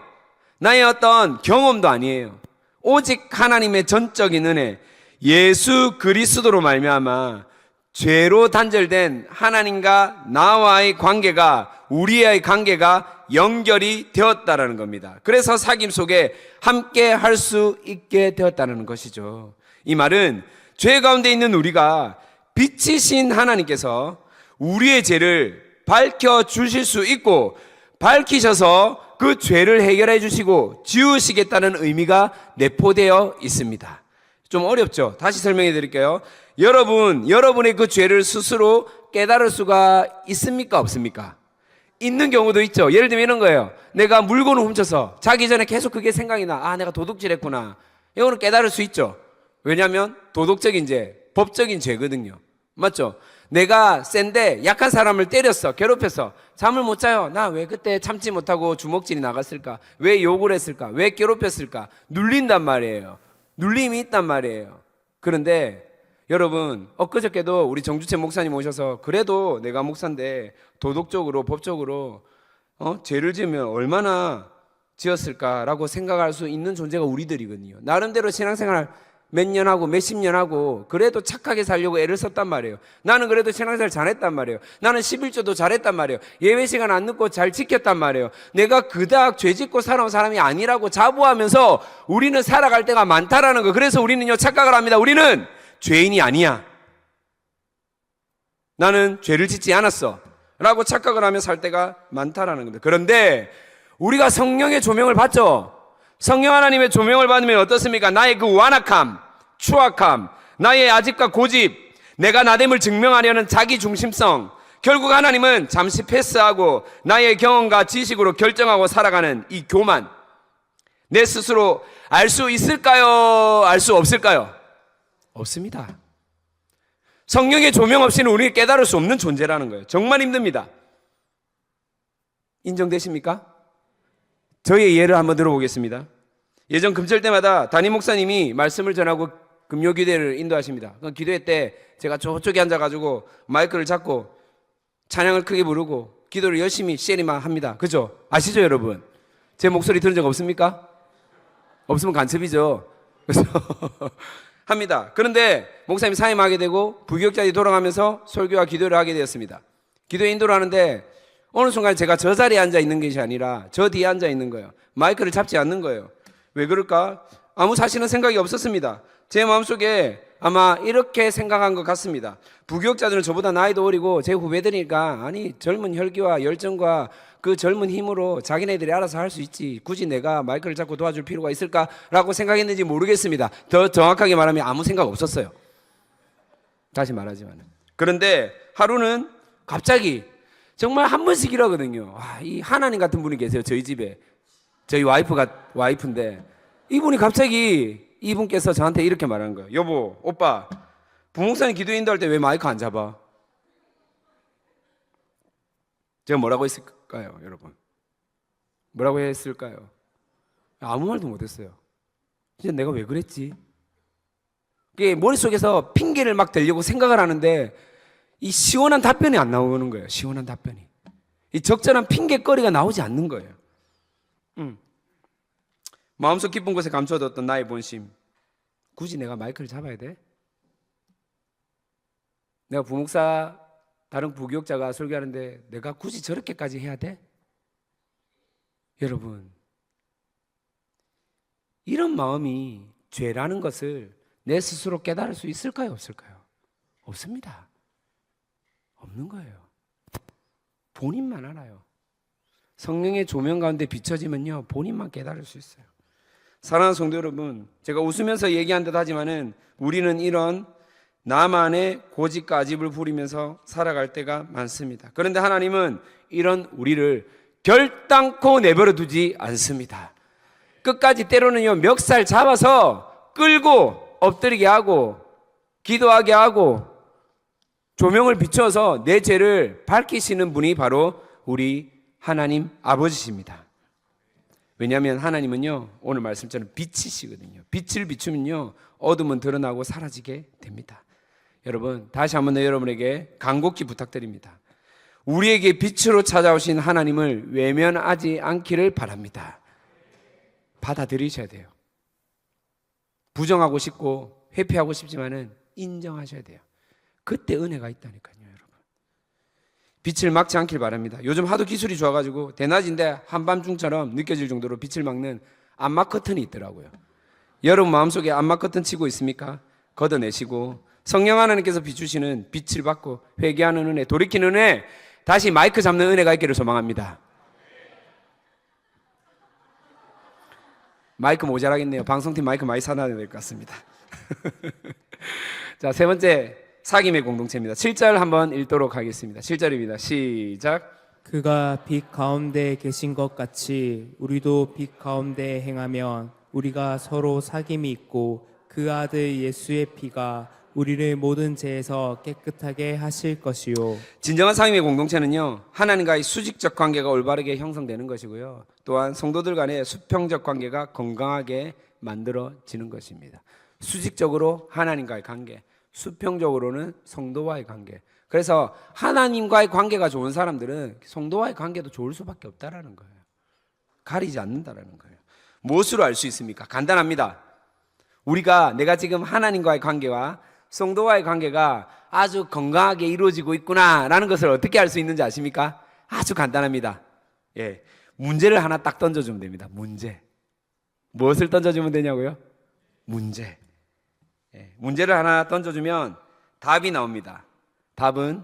나의 어떤 경험도 아니에요. 오직 하나님의 전적인 은혜, 예수 그리스도로 말미암아 죄로 단절된 하나님과 나와의 관계가, 우리의 관계가 연결이 되었다라는 겁니다. 그래서 사귐 속에 함께 할 수 있게 되었다는 것이죠. 이 말은 죄 가운데 있는 우리가 빛이신 하나님께서 우리의 죄를 밝혀 주실 수 있고, 밝히셔서 그 죄를 해결해 주시고 지우시겠다는 의미가 내포되어 있습니다. 좀 어렵죠? 다시 설명해 드릴게요. 여러분의 그 죄를 스스로 깨달을 수가 있습니까? 없습니까? 있는 경우도 있죠. 예를 들면 이런 거예요. 내가 물건을 훔쳐서 자기 전에 계속 그게 생각이 나. 아, 내가 도둑질했구나. 이거는 깨달을 수 있죠. 왜냐하면 도덕적인 죄, 법적인 죄거든요. 맞죠? 내가 센데 약한 사람을 때렸어, 괴롭혔어. 잠을 못 자요. 나 왜 그때 참지 못하고 주먹질이 나갔을까? 왜 욕을 했을까? 왜 괴롭혔을까? 눌린단 말이에요. 눌림이 있단 말이에요. 그런데 여러분, 엊그저께도 우리 정주채 목사님 오셔서, 그래도 내가 목사인데 도덕적으로 법적으로 죄를 지으면 얼마나 지었을까라고 생각할 수 있는 존재가 우리들이거든요. 나름대로 신앙생활 몇 년 하고 몇십 년 하고 그래도 착하게 살려고 애를 썼단 말이에요. 나는 그래도 신앙생활 잘했단 말이에요. 나는 11조도 잘했단 말이에요. 예배 시간 안 늦고 잘 지켰단 말이에요. 내가 그닥 죄 짓고 살아온 사람이 아니라고 자부하면서 우리는 살아갈 때가 많다라는 거. 그래서 우리는요 착각을 합니다. 우리는 죄인이 아니야. 나는 죄를 짓지 않았어 라고 착각을 하며 살 때가 많다라는 겁니다. 그런데 우리가 성령의 조명을 받죠. 성령 하나님의 조명을 받으면 어떻습니까? 나의 그 완악함, 추악함, 나의 아집과 고집, 내가 나됨을 증명하려는 자기 중심성, 결국 하나님은 잠시 패스하고 나의 경험과 지식으로 결정하고 살아가는 이 교만, 내 스스로 알 수 있을까요? 알 수 없을까요? 없습니다. 성령의 조명 없이는 우리는 깨달을 수 없는 존재라는 거예요. 정말 힘듭니다. 인정되십니까? 저의 예를 한번 들어보겠습니다. 예전 금절 때마다 담임 목사님이 말씀을 전하고 금요 기도회를 인도하십니다. 그 기도회 때 제가 저쪽에 앉아가지고 마이크를 잡고 찬양을 크게 부르고 기도를 열심히 시에리만 합니다. 그죠? 아시죠 여러분? 제 목소리 들은 적 없습니까? 없으면 간첩이죠. 그래서 합니다. 그런데 목사님이 사임하게 되고 부교육자들이 돌아가면서 설교와 기도를 하게 되었습니다. 기도회 인도를 하는데 어느 순간 제가 저 자리에 앉아 있는 것이 아니라 저 뒤에 앉아 있는 거예요. 마이크를 잡지 않는 거예요. 왜 그럴까? 아무 사실은 생각이 없었습니다. 제 마음속에 아마 이렇게 생각한 것 같습니다. 부교육자들은 저보다 나이도 어리고 제 후배들이니까 아니 젊은 혈기와 열정과 그 젊은 힘으로 자기네들이 알아서 할 수 있지 굳이 내가 마이크를 잡고 도와줄 필요가 있을까라고 생각했는지 모르겠습니다. 더 정확하게 말하면 아무 생각 없었어요. 다시 말하지만 그런데 하루는 갑자기 정말 한 번씩 이러거든요. 이 하나님 같은 분이 계세요. 저희 집에 저희 와이프인데 이분이 갑자기 이분께서 저한테 이렇게 말하는 거예요. 여보, 오빠, 부목사님 기도 인도할 때 왜 마이크 안 잡아? 제가 뭐라고 했을까요, 여러분? 뭐라고 했을까요? 아무 말도 못했어요. 진짜 내가 왜 그랬지? 그게 머릿속에서 핑계를 막 대려고 생각을 하는데 이 시원한 답변이 안 나오는 거예요. 시원한 답변이. 이 적절한 핑계거리가 나오지 않는 거예요. 마음속 깊은 곳에 감춰뒀던 나의 본심. 굳이 내가 마이크를 잡아야 돼? 내가 부목사, 다른 부교육자가 설교하는데 내가 굳이 저렇게까지 해야 돼? 여러분, 이런 마음이 죄라는 것을 내 스스로 깨달을 수 있을까요? 없을까요? 없습니다. 없는 거예요. 본인만 알아요. 성령의 조명 가운데 비춰지면요 본인만 깨달을 수 있어요. 사랑하는 성도 여러분, 제가 웃으면서 얘기한 듯 하지만은 우리는 이런 나만의 고집과 아집을 부리면서 살아갈 때가 많습니다. 그런데 하나님은 이런 우리를 결단코 내버려 두지 않습니다. 끝까지 때로는요 멱살 잡아서 끌고 엎드리게 하고 기도하게 하고 조명을 비춰서 내 죄를 밝히시는 분이 바로 우리 하나님 아버지십니다. 왜냐하면 하나님은요 오늘 말씀처럼 빛이시거든요. 빛을 비추면요 어둠은 드러나고 사라지게 됩니다. 여러분 다시 한번 여러분에게 간곡히 부탁드립니다. 우리에게 빛으로 찾아오신 하나님을 외면하지 않기를 바랍니다. 받아들이셔야 돼요. 부정하고 싶고 회피하고 싶지만은 인정하셔야 돼요. 그때 은혜가 있다니까요, 여러분. 빛을 막지 않길 바랍니다. 요즘 하도 기술이 좋아가지고 대낮인데 한밤중처럼 느껴질 정도로 빛을 막는 암막 커튼이 있더라고요. 여러분 마음속에 암막 커튼 치고 있습니까? 걷어내시고 성령 하나님께서 비추시는 빛을 받고 회개하는 은혜, 돌이키는 은혜, 다시 마이크 잡는 은혜가 있기를 소망합니다. 마이크 모자라겠네요. 방송팀 마이크 많이 사놔야 될 것 같습니다. 자, 세 번째 사귐의 공동체입니다. 7절 한번 읽도록 하겠습니다. 7절입니다. 시작. 그가 빛 가운데 계신 것 같이 우리도 빛 가운데 행하면 우리가 서로 사귐이 있고 그 아들 예수의 피가 우리를 모든 죄에서 깨끗하게 하실 것이요. 진정한 사귐의 공동체는요 하나님과의 수직적 관계가 올바르게 형성되는 것이고요 또한 성도들 간의 수평적 관계가 건강하게 만들어지는 것입니다. 수직적으로 하나님과의 관계, 수평적으로는 성도와의 관계. 그래서 하나님과의 관계가 좋은 사람들은 성도와의 관계도 좋을 수밖에 없다라는 거예요. 가리지 않는다라는 거예요. 무엇으로 알 수 있습니까? 간단합니다. 내가 지금 하나님과의 관계와 성도와의 관계가 아주 건강하게 이루어지고 있구나라는 것을 어떻게 알 수 있는지 아십니까? 아주 간단합니다. 예, 문제를 하나 딱 던져주면 됩니다. 문제. 무엇을 던져주면 되냐고요? 문제. 예, 문제를 하나 던져주면 답이 나옵니다. 답은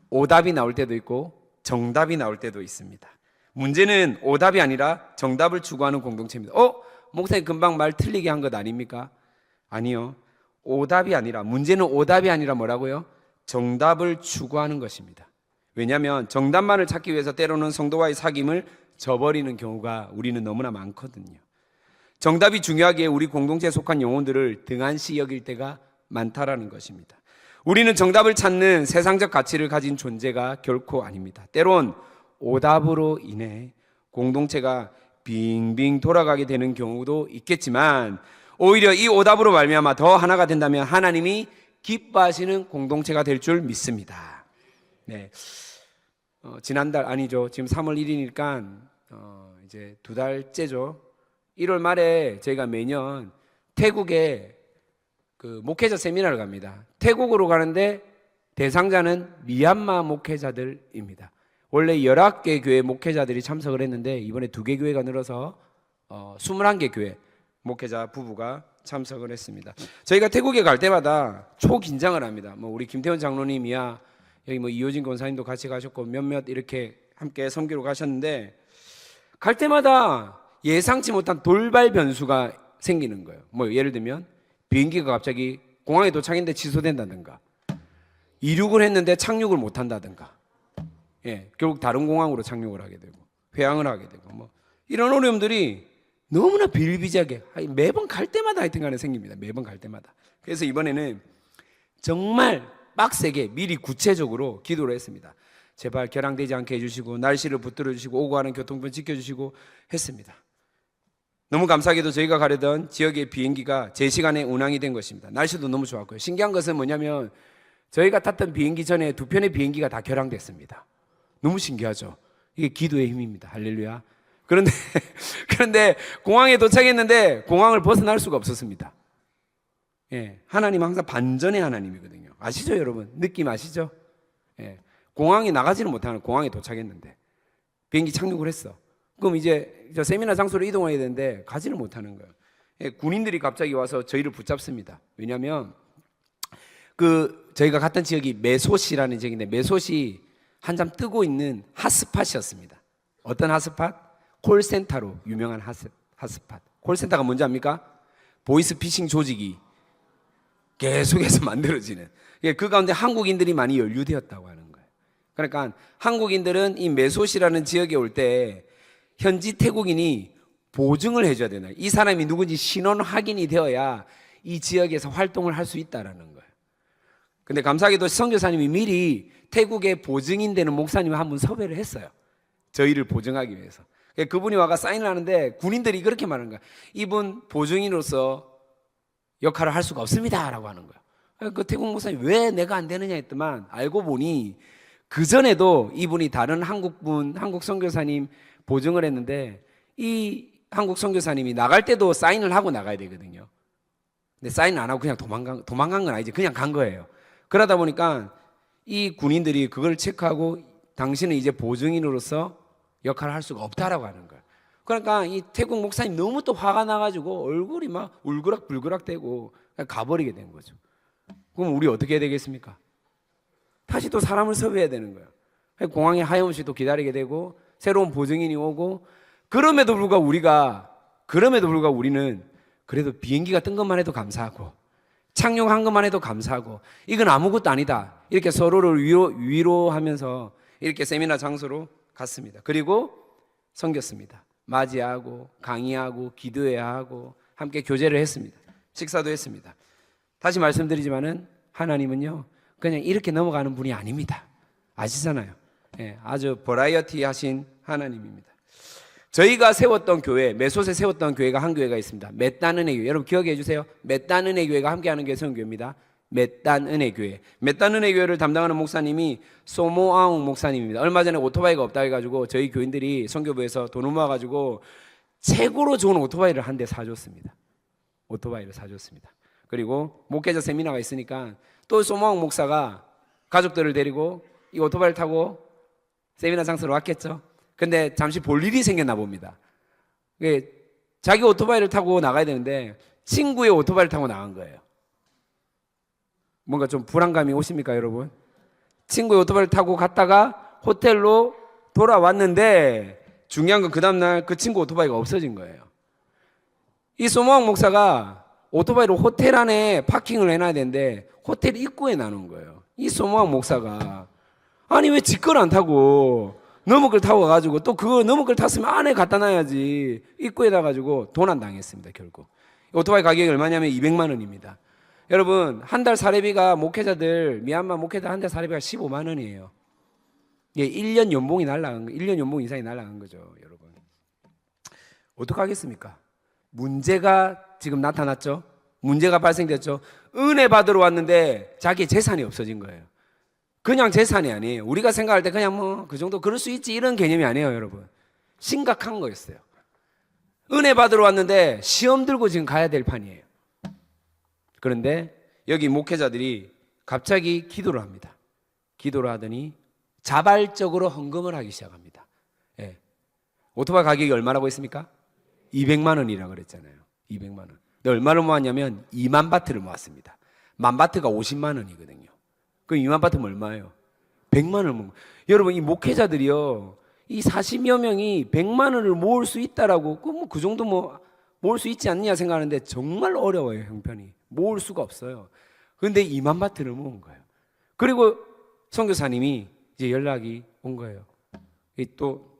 오답이 나올 때도 있고 정답이 나올 때도 있습니다. 문제는 오답이 아니라 정답을 추구하는 공동체입니다. 목사님 금방 말 틀리게 한 것 아닙니까? 아니요. 오답이 아니라, 문제는 오답이 아니라 뭐라고요? 정답을 추구하는 것입니다. 왜냐하면 정답만을 찾기 위해서 때로는 성도와의 사귐을 저버리는 경우가 우리는 너무나 많거든요. 정답이 중요하기에 우리 공동체에 속한 영혼들을 등한시 여길 때가 많다라는 것입니다. 우리는 정답을 찾는 세상적 가치를 가진 존재가 결코 아닙니다. 때론 오답으로 인해 공동체가 빙빙 돌아가게 되는 경우도 있겠지만, 오히려 이 오답으로 말미암아 더 하나가 된다면 하나님이 기뻐하시는 공동체가 될 줄 믿습니다. 네, 지난달 아니죠. 지금 3월 1일이니까 이제 2달째죠. 1월 말에 저희가 매년 태국에 그 목회자 세미나를 갑니다. 태국으로 가는데 대상자는 미얀마 목회자들입니다. 원래 19개 교회 목회자들이 참석을 했는데 이번에 2개 교회가 늘어서 21개 교회 목회자 부부가 참석을 했습니다. 저희가 태국에 갈 때마다 초긴장을 합니다. 우리 김태원 장로님이야, 여기 이호진 권사님도 같이 가셨고 몇몇 이렇게 함께 선교로 가셨는데, 갈 때마다 예상치 못한 돌발 변수가 생기는 거예요. 예를 들면 비행기가 갑자기 공항에 도착했는데 취소된다든가, 이륙을 했는데 착륙을 못 한다든가, 결국 다른 공항으로 착륙을 하게 되고 회항을 하게 되고 이런 어려움들이 너무나 비일비재하게 매번 갈 때마다 하여튼 간에 생깁니다. 매번 갈 때마다. 그래서 이번에는 정말 빡세게 미리 구체적으로 기도를 했습니다. 제발 결항되지 않게 해주시고 날씨를 붙들어 주시고 오고 가는 교통편 지켜주시고 했습니다. 너무 감사하게도 저희가 가려던 지역의 비행기가 제 시간에 운항이 된 것입니다. 날씨도 너무 좋았고요. 신기한 것은 뭐냐면 저희가 탔던 비행기 전에 2편의 비행기가 다 결항됐습니다. 너무 신기하죠. 이게 기도의 힘입니다. 할렐루야. 그런데 공항에 도착했는데 공항을 벗어날 수가 없었습니다. 하나님은 항상 반전의 하나님이거든요. 아시죠, 여러분? 느낌 아시죠? 공항에 나가지는 못하는, 공항에 도착했는데 비행기 착륙을 했어. 그럼 이제 저 세미나 장소로 이동해야 되는데 가지를 못하는 거예요. 군인들이 갑자기 와서 저희를 붙잡습니다. 왜냐하면 저희가 갔던 지역이 메소시라는 지역인데, 메소시 한참 뜨고 있는 핫스팟이었습니다. 어떤 핫스팟? 콜센터로 유명한 핫스팟. 콜센터가 뭔지 압니까? 보이스피싱 조직이 계속해서 만들어지는, 그 가운데 한국인들이 많이 연루되었다고 하는 거예요. 그러니까 한국인들은 이 메소시라는 지역에 올 때 현지 태국인이 보증을 해줘야 되나요? 이 사람이 누군지 신원 확인이 되어야 이 지역에서 활동을 할 수 있다라는 거예요. 근데 감사하게도 선교사님이 미리 태국에 보증인 되는 목사님을 한 분 섭외를 했어요. 저희를 보증하기 위해서. 그분이 와가 사인을 하는데 군인들이 그렇게 말하는 거야. 이분 보증인으로서 역할을 할 수가 없습니다 라고 하는 거야. 그 태국 목사님 왜 내가 안 되느냐 했더만, 알고 보니 그전에도 이분이 다른 한국 선교사님 보증을 했는데, 이 한국 선교사님이 나갈 때도 사인을 하고 나가야 되거든요. 근데 사인 안 하고 그냥 도망간 건 아니지. 그냥 간 거예요. 그러다 보니까 이 군인들이 그걸 체크하고 당신은 이제 보증인으로서 역할을 할 수가 없다라고 하는 거예요. 그러니까 이 태국 목사님 너무 또 화가 나가지고 얼굴이 막 울그락불그락 되고 그냥 가버리게 된 거죠. 그럼 우리 어떻게 해야 되겠습니까? 다시 또 사람을 섭외해야 되는 거예요. 공항에 하염없이 또 기다리게 되고 새로운 보증인이 오고, 그럼에도 불구하고 우리는 그래도 비행기가 뜬 것만 해도 감사하고 착륙한 것만 해도 감사하고 이건 아무것도 아니다, 이렇게 서로를 위로하면서 이렇게 세미나 장소로 갔습니다. 그리고 섬겼습니다. 맞이하고 강의하고 기도해야 하고 함께 교제를 했습니다. 식사도 했습니다. 다시 말씀드리지만은 하나님은요 그냥 이렇게 넘어가는 분이 아닙니다. 아시잖아요. 아주 버라이어티 하신 하나님입니다. 저희가 세웠던 교회, 메소스에 세웠던 교회가 한 교회가 있습니다. 맷단은혜 교회. 여러분 기억해 주세요. 맷단은혜 교회가 함께하는 교회 선교입니다. 맷단은혜 교회. 맷단은혜 교회를 담당하는 목사님이 소모아웅 목사님입니다. 얼마 전에 오토바이가 없다 해가지고 저희 교인들이 선교부에서 돈을 모아가지고 최고로 좋은 오토바이를 한 대 사줬습니다. 오토바이를 사줬습니다. 그리고 목회자 세미나가 있으니까 또 소모왕 목사가 가족들을 데리고 이 오토바이를 타고 세미나 장소로 왔겠죠. 근데 잠시 볼 일이 생겼나 봅니다. 자기 오토바이를 타고 나가야 되는데 친구의 오토바이를 타고 나간 거예요. 뭔가 좀 불안감이 오십니까, 여러분? 친구의 오토바이를 타고 갔다가 호텔로 돌아왔는데 중요한 건 그 다음날 그 친구 오토바이가 없어진 거예요. 이 소모왕 목사가 오토바이를 호텔 안에 파킹을 해놔야 되는데 호텔 입구에 놔놓은 거예요. 이 소모왕 목사가 아니 왜 지 걸 안 타고 너무 걸 타고 가가지고 또 그거 너무 걸 탔으면 안에 갖다 놔야지 입구에다 가지고 도난 당했습니다. 결국 오토바이 가격이 얼마냐면 200만 원입니다. 여러분 한 달 사례비가 목회자들 미얀마 목회자 한 달 사례비가 15만 원이에요. 예, 1년 연봉이 날라간 거, 1년 연봉 이상이 날라간 거죠, 여러분. 어떡하겠습니까? 문제가 지금 나타났죠. 문제가 발생됐죠. 은혜 받으러 왔는데 자기 재산이 없어진 거예요. 그냥 재산이 아니에요. 우리가 생각할 때 그냥 뭐 그 정도 그럴 수 있지 이런 개념이 아니에요, 여러분. 심각한 거였어요. 은혜 받으러 왔는데 시험 들고 지금 가야 될 판이에요. 그런데 여기 목회자들이 갑자기 기도를 합니다. 기도를 하더니 자발적으로 헌금을 하기 시작합니다. 예. 오토바이 가격이 얼마라고 했습니까? 200만 원이라고 그랬잖아요. 200만 원. 근데 얼마를 모았냐면 2만 바트를 모았습니다. 만 바트가 50만 원이거든요. 그럼 2만 바트면 얼마예요? 100만 원을 모은 거예요. 여러분 이 목회자들이요. 이 40여 명이 100만 원을 모을 수 있다라고 그 정도 뭐 모을 수 있지 않느냐 생각하는데 정말 어려워요, 형편이. 모을 수가 없어요. 그런데 2만 바트를 모은 거예요. 그리고 선교사님이 이제 연락이 온 거예요. 또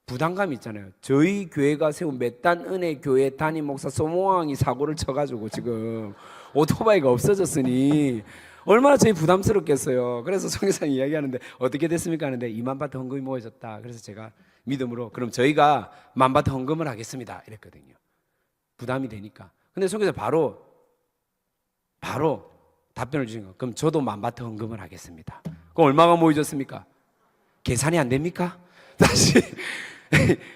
부담감이 있잖아요. 저희 교회가 세운 맷단 은혜 교회 담임 목사 소모왕이 사고를 쳐가지고 지금 오토바이가 없어졌으니 얼마나 저희 부담스럽겠어요. 그래서 선교사님 이야기하는데 어떻게 됐습니까 하는데 2만 바트 헌금이 모여졌다. 그래서 제가 믿음으로 그럼 저희가 1만 바트 헌금을 하겠습니다 이랬거든요. 부담이 되니까. 근데 선교사 바로 답변을 주신 거. 그럼 저도 1만 바트 헌금을 하겠습니다. 그럼 얼마가 모여졌습니까? 계산이 안 됩니까? 다시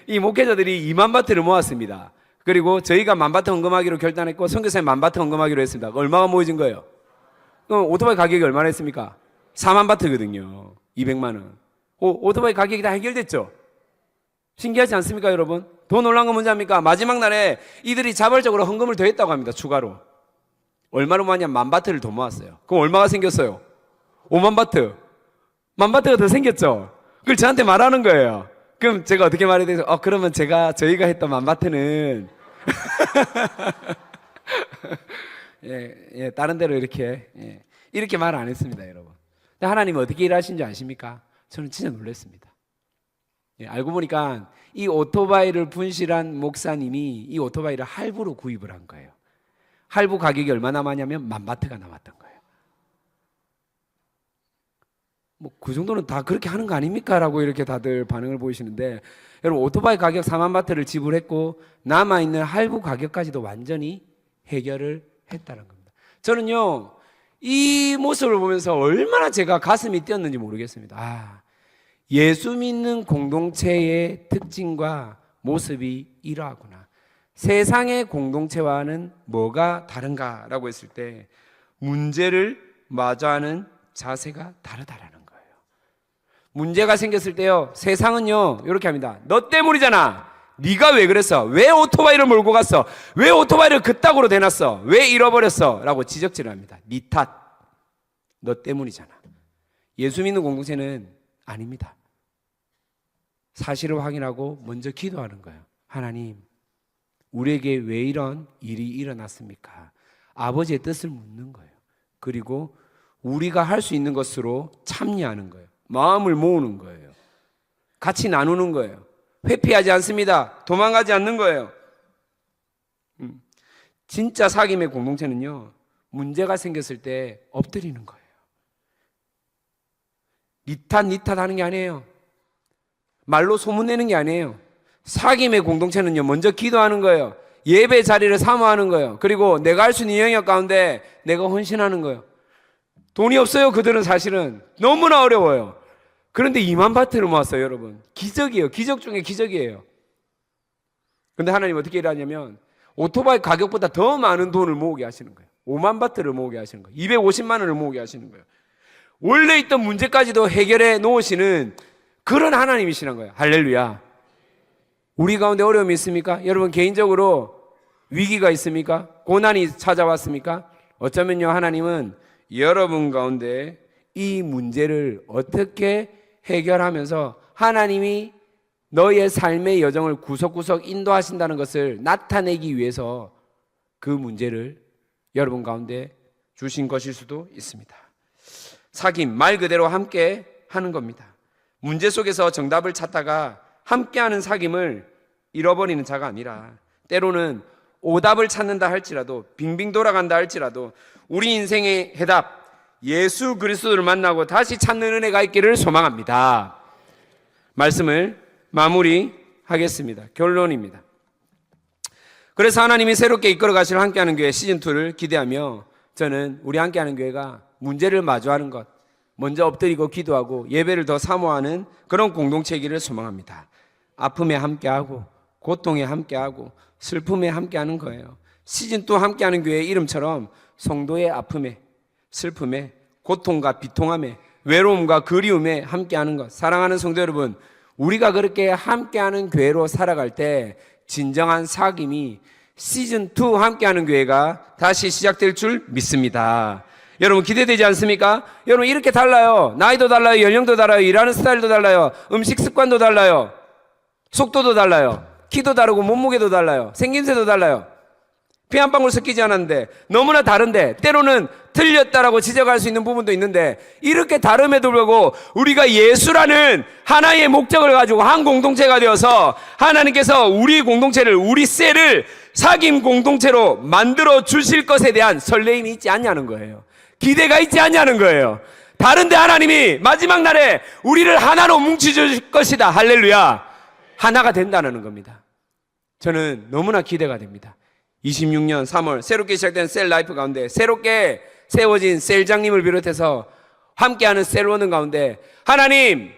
이 목회자들이 2만 바트를 모았습니다. 그리고 저희가 1만 바트 헌금하기로 결단했고 선교사님 1만 바트 헌금하기로 했습니다. 얼마가 모여진 거예요? 그럼 오토바이 가격이 얼마나 했습니까? 4만 바트거든요. 200만 원. 오토바이 가격이 다 해결됐죠? 신기하지 않습니까, 여러분? 더 놀란 건 뭔지 압니까? 마지막 날에 이들이 자발적으로 헌금을 더 했다고 합니다. 추가로. 얼마로 모았냐면 1만 바트를 더 모았어요. 그럼 얼마가 생겼어요? 5만 바트. 1만 바트가 더 생겼죠? 그걸 저한테 말하는 거예요. 그럼 제가 어떻게 말해야 되죠? 그러면 저희가 했던 1만 바트는 다른 데로 이렇게 말 안 했습니다, 여러분. 근데 하나님은 어떻게 일하신지 아십니까? 저는 진짜 놀랐습니다. 알고 보니까 이 오토바이를 분실한 목사님이 이 오토바이를 할부로 구입을 한 거예요. 할부 가격이 얼마 남았냐면 1만 바트가 남았던 거예요. 뭐 그 정도는 다 그렇게 하는 거 아닙니까? 라고 이렇게 다들 반응을 보이시는데 여러분 오토바이 가격 4만 바트를 지불했고 남아있는 할부 가격까지도 완전히 해결을 했다는 겁니다. 저는요 이 모습을 보면서 얼마나 제가 가슴이 뛰었는지 모르겠습니다. 예수 믿는 공동체의 특징과 모습이 이러하구나. 세상의 공동체와는 뭐가 다른가라고 했을 때 문제를 마주하는 자세가 다르다라는 거예요. 문제가 생겼을 때요 세상은요 이렇게 합니다. 너 때문이잖아. 네가 왜 그랬어? 왜 오토바이를 몰고 갔어? 왜 오토바이를 그따구로 대놨어? 왜 잃어버렸어? 라고 지적질을 합니다. 네 탓. 너 때문이잖아. 예수 믿는 공동체는 아닙니다. 사실을 확인하고 먼저 기도하는 거예요. 하나님, 우리에게 왜 이런 일이 일어났습니까? 아버지의 뜻을 묻는 거예요. 그리고 우리가 할 수 있는 것으로 참여하는 거예요. 마음을 모으는 거예요. 같이 나누는 거예요. 회피하지 않습니다. 도망가지 않는 거예요. 진짜 사귐의 공동체는요 문제가 생겼을 때 엎드리는 거예요. 니 탓 하는 게 아니에요. 말로 소문내는 게 아니에요. 사귐의 공동체는요 먼저 기도하는 거예요. 예배 자리를 사모하는 거예요. 그리고 내가 할 수 있는 영역 가운데 내가 헌신하는 거예요. 돈이 없어요. 그들은 사실은 너무나 어려워요. 그런데 2만 바트를 모았어요, 여러분. 기적이에요. 기적 중에 기적이에요. 그런데 하나님 어떻게 일하냐면 오토바이 가격보다 더 많은 돈을 모으게 하시는 거예요. 5만 바트를 모으게 하시는 거예요. 250만 원을 모으게 하시는 거예요. 원래 있던 문제까지도 해결해 놓으시는 그런 하나님이시란 거예요. 할렐루야. 우리 가운데 어려움이 있습니까? 여러분 개인적으로 위기가 있습니까? 고난이 찾아왔습니까? 어쩌면요, 하나님은 여러분 가운데 이 문제를 어떻게 해결하면서 하나님이 너의 삶의 여정을 구석구석 인도하신다는 것을 나타내기 위해서 그 문제를 여러분 가운데 주신 것일 수도 있습니다. 사귐, 말 그대로 함께 하는 겁니다. 문제 속에서 정답을 찾다가 함께하는 사귐을 잃어버리는 자가 아니라 때로는 오답을 찾는다 할지라도 빙빙 돌아간다 할지라도 우리 인생의 해답 예수 그리스도를 만나고 다시 찾는 은혜가 있기를 소망합니다. 말씀을 마무리하겠습니다. 결론입니다. 그래서 하나님이 새롭게 이끌어 가실 함께하는 교회 시즌2를 기대하며 저는 우리 함께하는 교회가 문제를 마주하는 것, 먼저 엎드리고 기도하고 예배를 더 사모하는 그런 공동체이기를 소망합니다. 아픔에 함께하고 고통에 함께하고 슬픔에 함께하는 거예요. 시즌2 함께하는 교회의 이름처럼 성도의 아픔에 슬픔에 고통과 비통함에 외로움과 그리움에 함께하는 것. 사랑하는 성도 여러분, 우리가 그렇게 함께하는 교회로 살아갈 때 진정한 사귐이 시즌2 함께하는 교회가 다시 시작될 줄 믿습니다. 여러분 기대되지 않습니까? 여러분 이렇게 달라요. 나이도 달라요. 연령도 달라요. 일하는 스타일도 달라요. 음식 습관도 달라요. 속도도 달라요. 키도 다르고 몸무게도 달라요. 생김새도 달라요. 피 한 방울 섞이지 않았는데 너무나 다른데 때로는 틀렸다라고 지적할 수 있는 부분도 있는데 이렇게 다름에도 불구하고 우리가 예수라는 하나의 목적을 가지고 한 공동체가 되어서 하나님께서 우리 공동체를 우리 셀을 사귐 공동체로 만들어 주실 것에 대한 설레임이 있지 않냐는 거예요. 기대가 있지 않냐는 거예요. 다른데 하나님이 마지막 날에 우리를 하나로 뭉치실 것이다. 할렐루야. 하나가 된다는 겁니다. 저는 너무나 기대가 됩니다. 26년 3월 새롭게 시작된 셀라이프 가운데 새롭게 세워진 셀장님을 비롯해서 함께하는 셀원은 가운데 하나님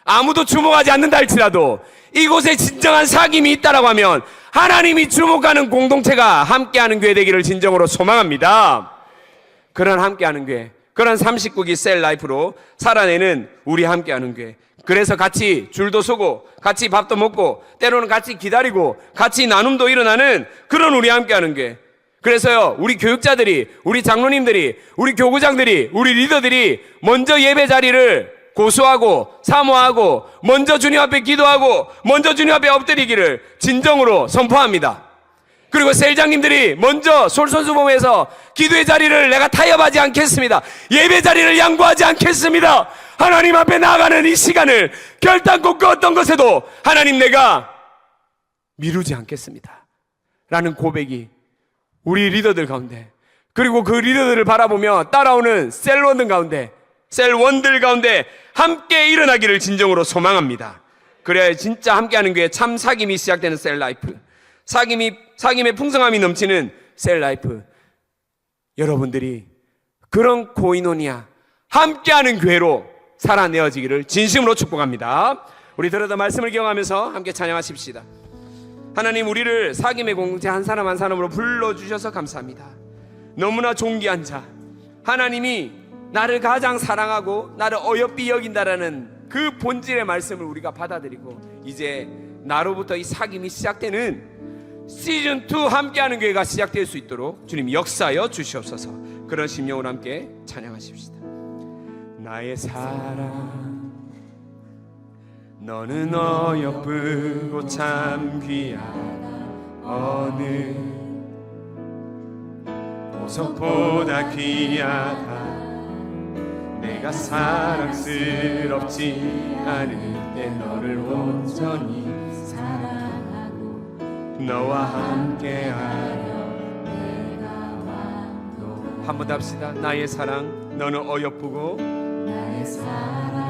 아무도 주목하지 않는다 할지라도 이곳에 진정한 사귐이 있다라고 하면 하나님이 주목하는 공동체가 함께하는 교회 되기를 진정으로 소망합니다. 그런 함께하는 교회, 그런 39기 셀라이프로 살아내는 우리 함께하는 교회. 그래서 같이 줄도 서고 같이 밥도 먹고 때로는 같이 기다리고 같이 나눔도 일어나는 그런 우리 함께하는 교회. 그래서요 우리 교육자들이 우리 장로님들이 우리 교구장들이 우리 리더들이 먼저 예배 자리를 고수하고 사모하고 먼저 주님 앞에 기도하고 먼저 주님 앞에 엎드리기를 진정으로 선포합니다. 그리고 셀장님들이 먼저 솔선수범해서 기도의 자리를 내가 타협하지 않겠습니다. 예배 자리를 양보하지 않겠습니다. 하나님 앞에 나아가는 이 시간을 결단코 그 어떤 것에도 하나님 내가 미루지 않겠습니다 라는 고백이 우리 리더들 가운데 그리고 그 리더들을 바라보며 따라오는 셀원들 가운데 함께 일어나기를 진정으로 소망합니다. 그래야 진짜 함께하는 교회 참 사귐이 시작되는 셀라이프, 사귐의 풍성함이 넘치는 셀라이프, 여러분들이 그런 코이노니아 함께하는 교회로 살아내어지기를 진심으로 축복합니다. 우리 들어도 말씀을 기억하면서 함께 찬양하십시다. 하나님 우리를 사귐의 공동체 한 사람 한 사람으로 불러주셔서 감사합니다. 너무나 존귀한 자 하나님이 나를 가장 사랑하고 나를 어여삐 여긴다라는 그 본질의 말씀을 우리가 받아들이고 이제 나로부터 이 사귐이 시작되는 시즌2 함께하는 교회가 시작될 수 있도록 주님 역사하여 주시옵소서. 그런 심령으로 함께 찬양하십시다. 나의 사랑 너는 어여쁘고 참 귀하다. 어느 보석보다 귀하다. 내가 사랑스럽지 않을 때 너를 온전히 사랑하고 너와 함께하려 내가 완도. 한 번 더 합시다. 나의 사랑 너는 어여쁘고 나의 사랑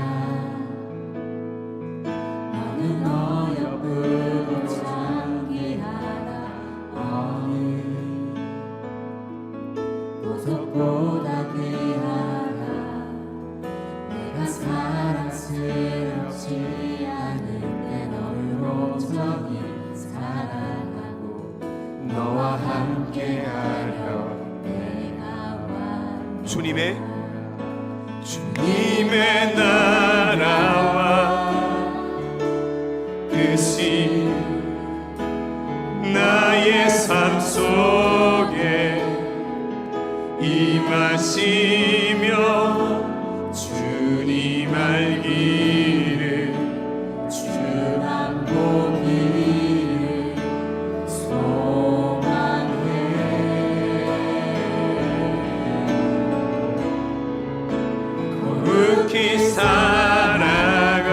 너는 어여쁘고 참 귀하다. 어느 보석보다 귀하다. 내가 사랑스럽지 않을 때 너를 온전히 사랑하고 너와 주님의 나라와 뜻이 나의 삶 속에 임하시며 주님 알기를 주만 보기를 소망해. 거룩히 살아가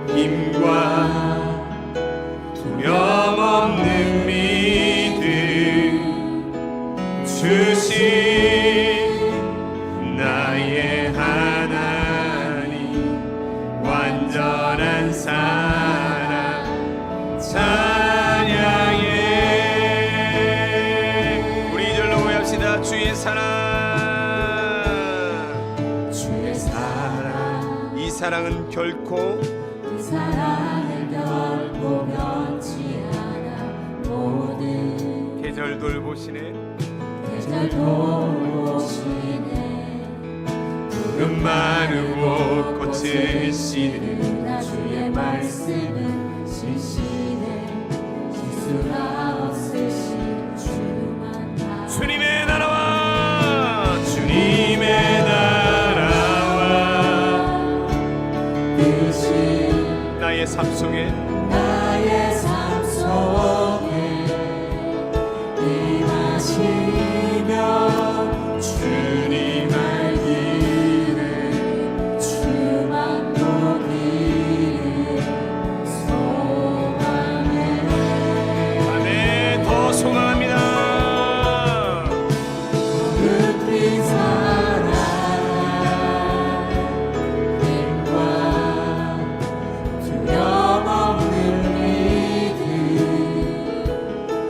힘과 두려움 없는 믿음 주신 나의 하나님 완전한 사랑 찬양해. 우리 이절로 고합시다. 주의 사랑, 주의 사랑. 이 사랑은 결코 변치 않아. 모든 계절 돌보시네. 푸른 마르고 꽃을 씨는 주의 말씀은 실시네. 실수가 없으신 주만 다. 주님의 나라와 뜻이 나의 삶 속에 임하시며 주님 알기를 주만 보기를 소망해. 아멘. 더 소망합니다. 거룩히 살아가 힘과 두려움 없는 믿음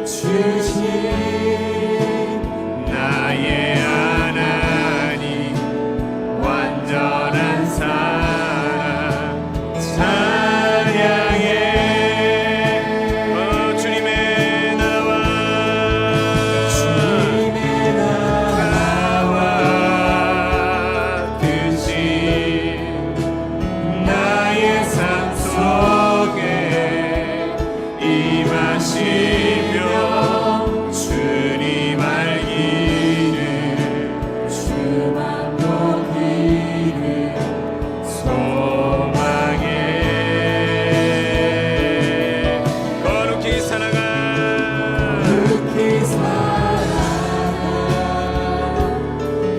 주신 나의 하나님 완전한 사랑 찬양해. 주님의 나라와 뜻이 나의 삶 속에 임하시며 주님 알기를 주만 보기를 소망해. 거룩히 살아가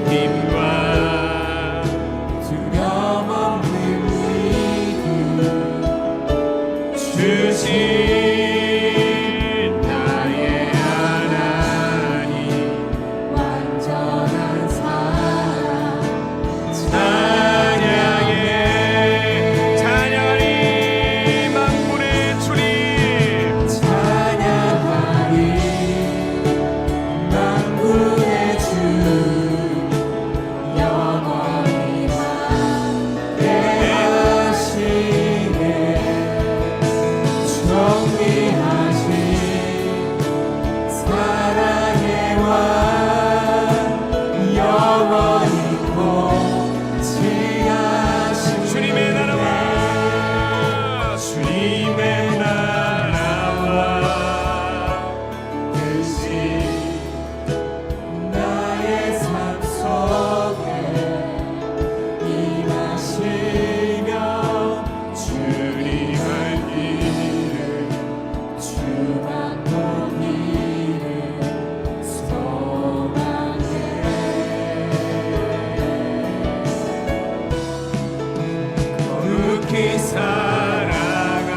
힘과 두려움 없는 믿음 주신 나의 하나님 완전한 사랑 찬양해. 찬양하리 만군의 주님 찬양하리 만군의 주 영원히 함께하시네. 정리하신 사랑의 왕 영원히 통치하신 주님의 나라와 뜻이 나의 삶 속에 임하시며 주님 알기를 주만 보기를 소망해. 거룩히 살아가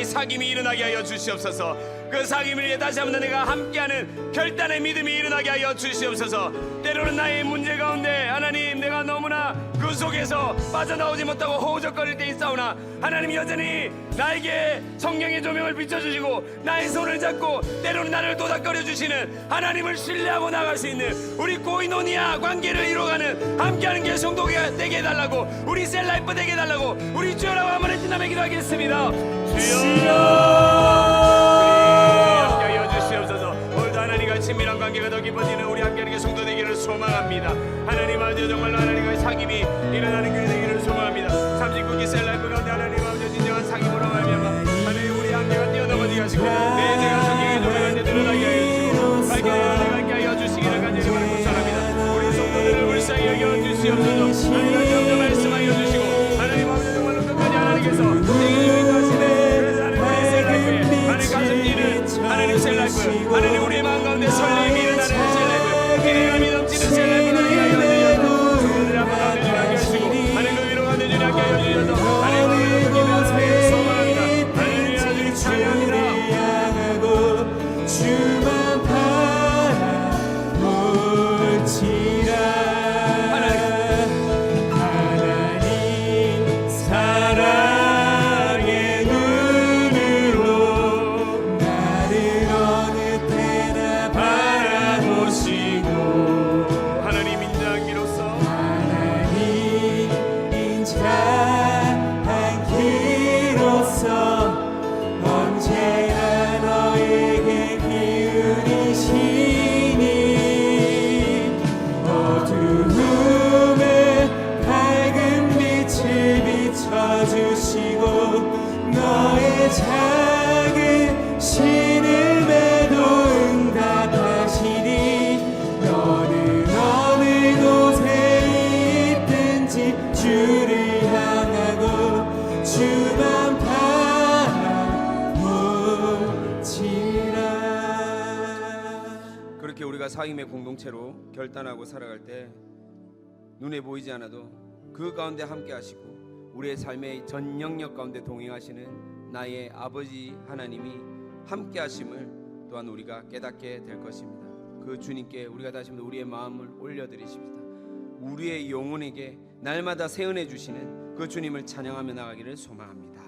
사귐이 일어나게 하여 주시옵소서. 그 사귐을 위해 다시 한번 내가 함께하는 결단의 믿음이 일어나게 하여 주시옵소서. 때로는 나의 문제 가운데 하나님 내가 너무나 그 속에서 빠져나오지 못하고 허우적거릴 때 있사오나 하나님 여전히 나에게 성령의 조명을 비춰주시고 나의 손을 잡고 때로는 나를 도닥거려 주시는 하나님을 신뢰하고 나갈 수 있는 우리 고이노니아 관계를 이루어가는 함께하는 게 성도가 되게 해달라고, 우리 셀라이프 되게 해달라고 우리 주여라고 한번 해준다면 기도하겠습니다. 주여 친밀한 관계가 더 깊어지는 우리 함께하는 성도 되기를 소망합니다. 하나님 아버지 정말로 하나님과의 사귐이 일어나는 교회 되기를 소망합니다. 39기 셀라이프 가운데 하나님 아버지 진정한 사귐으로 말미암아 하나님 우리 함께가 뛰어넘어지게 하시고 내 죄가 성경의 조명한테 드러나게 하여 주시고 발견하게 하여 주시기를 간절히 바랍니다. 우리 성도들을 불쌍히 여겨 주시옵소서. 하나님 정도 말씀하여 주시고 하나님 아버지 정말로 끝까지 하나님께서 생일을 하시네. 그래서 하나님 우리 셀라이프에 하나님 가슴 뛰는 하나님 셀라이프, 하나님 우리의 마음 가운데 설렘이 일어나는 셀라이프, 기대감이 넘치는 셀라이프가 되게 하여 주셔서 성도들 한번 가운데 주님 함께 하시고 하나님 그 위로 가운데 주님 함께 하여 주셔서 하나님 우리의 기대를 소망합니다. 할렐루야 주님 찬양합니다. 주만 바라볼지라. 하나님 사랑의 눈으로 나를 어느 때나 바라보시고 하나님 인자하기로써 하나님 인자하기로써 언제나 너에게 기울이시니 어두움에 밝은 빛을 비춰주시고 너의 작은 신음에도 응답하시니 너는 어느 곳에 있든지 주를 향하고 주만 바라볼지라. 그렇게 우리가 사귐의 공동체로 결단하고 살아갈 때 눈에 보이지 않아도 그 가운데 함께 하시고 우리의 삶의 전 영역 가운데 동행하시는 나의 아버지 하나님이 함께 하심을 또한 우리가 깨닫게 될 것입니다. 그 주님께 우리가 다시 한번 우리의 마음을 올려드리십니다. 우리의 영혼에게 날마다 세은해 주시는 그 주님을 찬양하며 나가기를 소망합니다.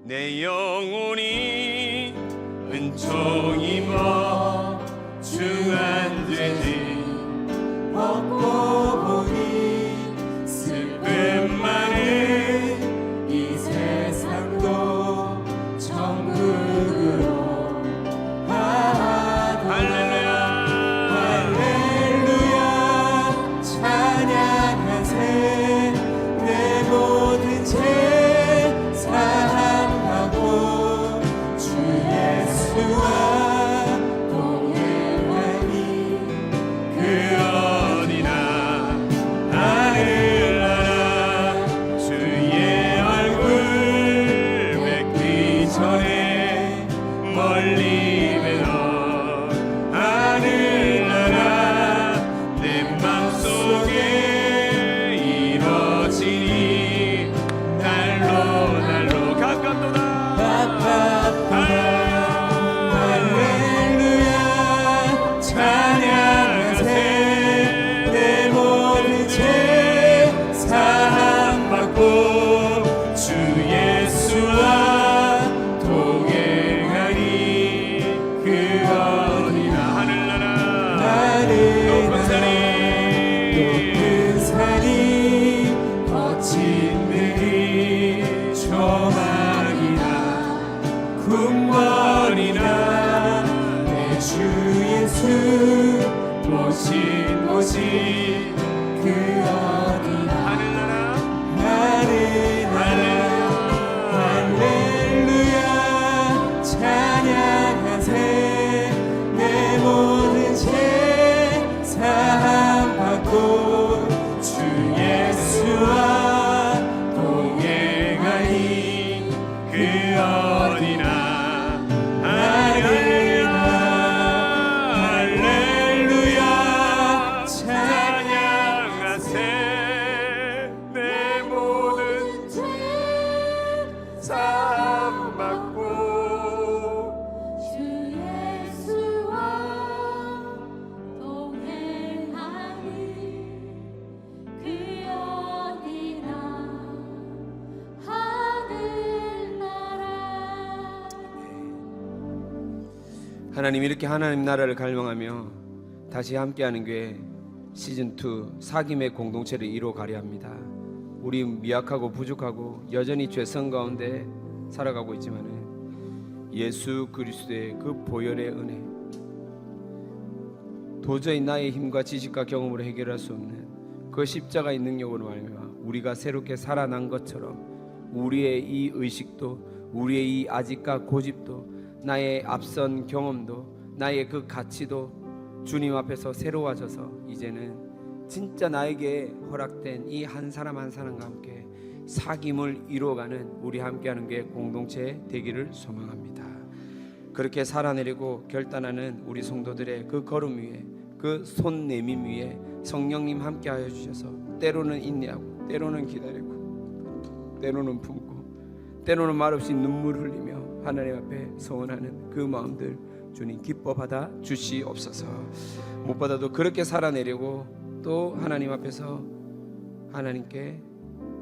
내 영혼이 은총 입어 중한되지 먹고 보니 슬픔 많은 이 세상도 천국으로 할렐루야 할렐루야 찬양하세 내 모든 죄 사함받고 주 예수와 동행하니 그 어디나 하늘나라 주의 얼굴 뵙기 전에 멀리 뵈던 하늘나라 내 맘속에 이루어지니 날로 가깝도다 할렐루야 찬양하세 내 모든 죄 사함받고 주 예수와 동행하니 그 어디나 하늘나라 높은 산이 거친 들이 조망이나 궁궐이나 내 주 예수 모신 곳이 그 어디나 하늘나라 할렐루야 찬양하세 내 모든 죄 사함받고 주 예수와 동행하니 그 어디나 할렐루야 찬양하세 내 모든 죄 사함받고 하나님, 이렇게 하나님 나라를 갈망하며 다시 함께하는 교회 시즌2 사귐의 공동체를 이루어가려 합니다. 우리 미약하고 부족하고 여전히 죄성 가운데 살아가고 있지만 예수 그리스도의 그 보혈의 은혜, 도저히 나의 힘과 지식과 경험으로 해결할 수 없는 그 십자가의 능력으로 말미암아 우리가 새롭게 살아난 것처럼 우리의 이 의식도, 우리의 이 아직과 고집도, 나의 앞선 경험도, 나의 그 가치도 주님 앞에서 새로워져서 이제는 진짜 나에게 허락된 이 한 사람 한 사람과 함께 사귐을 이루어가는 우리 함께하는 게 공동체 되기를 소망합니다. 그렇게 살아내리고 결단하는 우리 성도들의 그 걸음 위에, 그 손 내밈 위에 성령님 함께하여 주셔서 때로는 인내하고, 때로는 기다리고, 때로는 품고, 때로는 말없이 눈물 흘리며 하나님 앞에 서원하는 그 마음들 주님 기뻐 받아 주시옵소서. 못 받아도 그렇게 살아내려고 또 하나님 앞에서 하나님께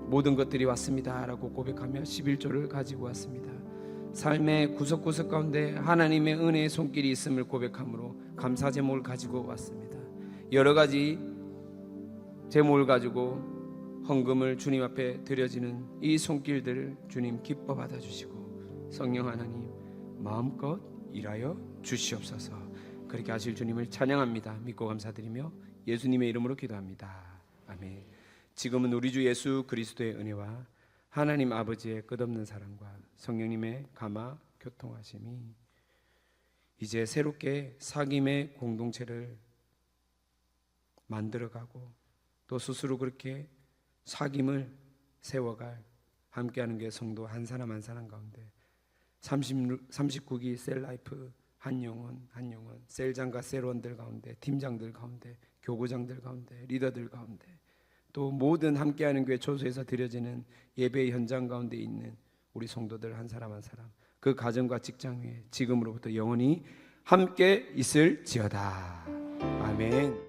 모든 것들이 왔습니다 라고 고백하며 11조를 가지고 왔습니다. 삶의 구석구석 가운데 하나님의 은혜의 손길이 있음을 고백함으로 감사 제목을 가지고 왔습니다. 여러 가지 제목을 가지고 헌금을 주님 앞에 드려지는 이 손길들을 주님 기뻐 받아주시고 성령 하나님 마음껏 일하여 주시옵소서. 그렇게 하실 주님을 찬양합니다. 믿고 감사드리며 예수님의 이름으로 기도합니다. 아멘. 지금은 우리 주 예수 그리스도의 은혜와 하나님 아버지의 끝없는 사랑과 성령님의 감화 교통하심이 이제 새롭게 사귐의 공동체를 만들어가고 또 스스로 그렇게 사귐을 세워갈 함께하는 게 성도 한 사람 한 사람 가운데 39기 셀라이프 한 영혼 셀장과 셀원들 가운데, 팀장들 가운데, 교구장들 가운데, 리더들 가운데, 또 모든 함께하는 교회 초소에서 드려지는 예배의 현장 가운데 있는 우리 성도들 한 사람 한 사람, 그 가정과 직장 위에 지금으로부터 영원히 함께 있을지어다. 아멘.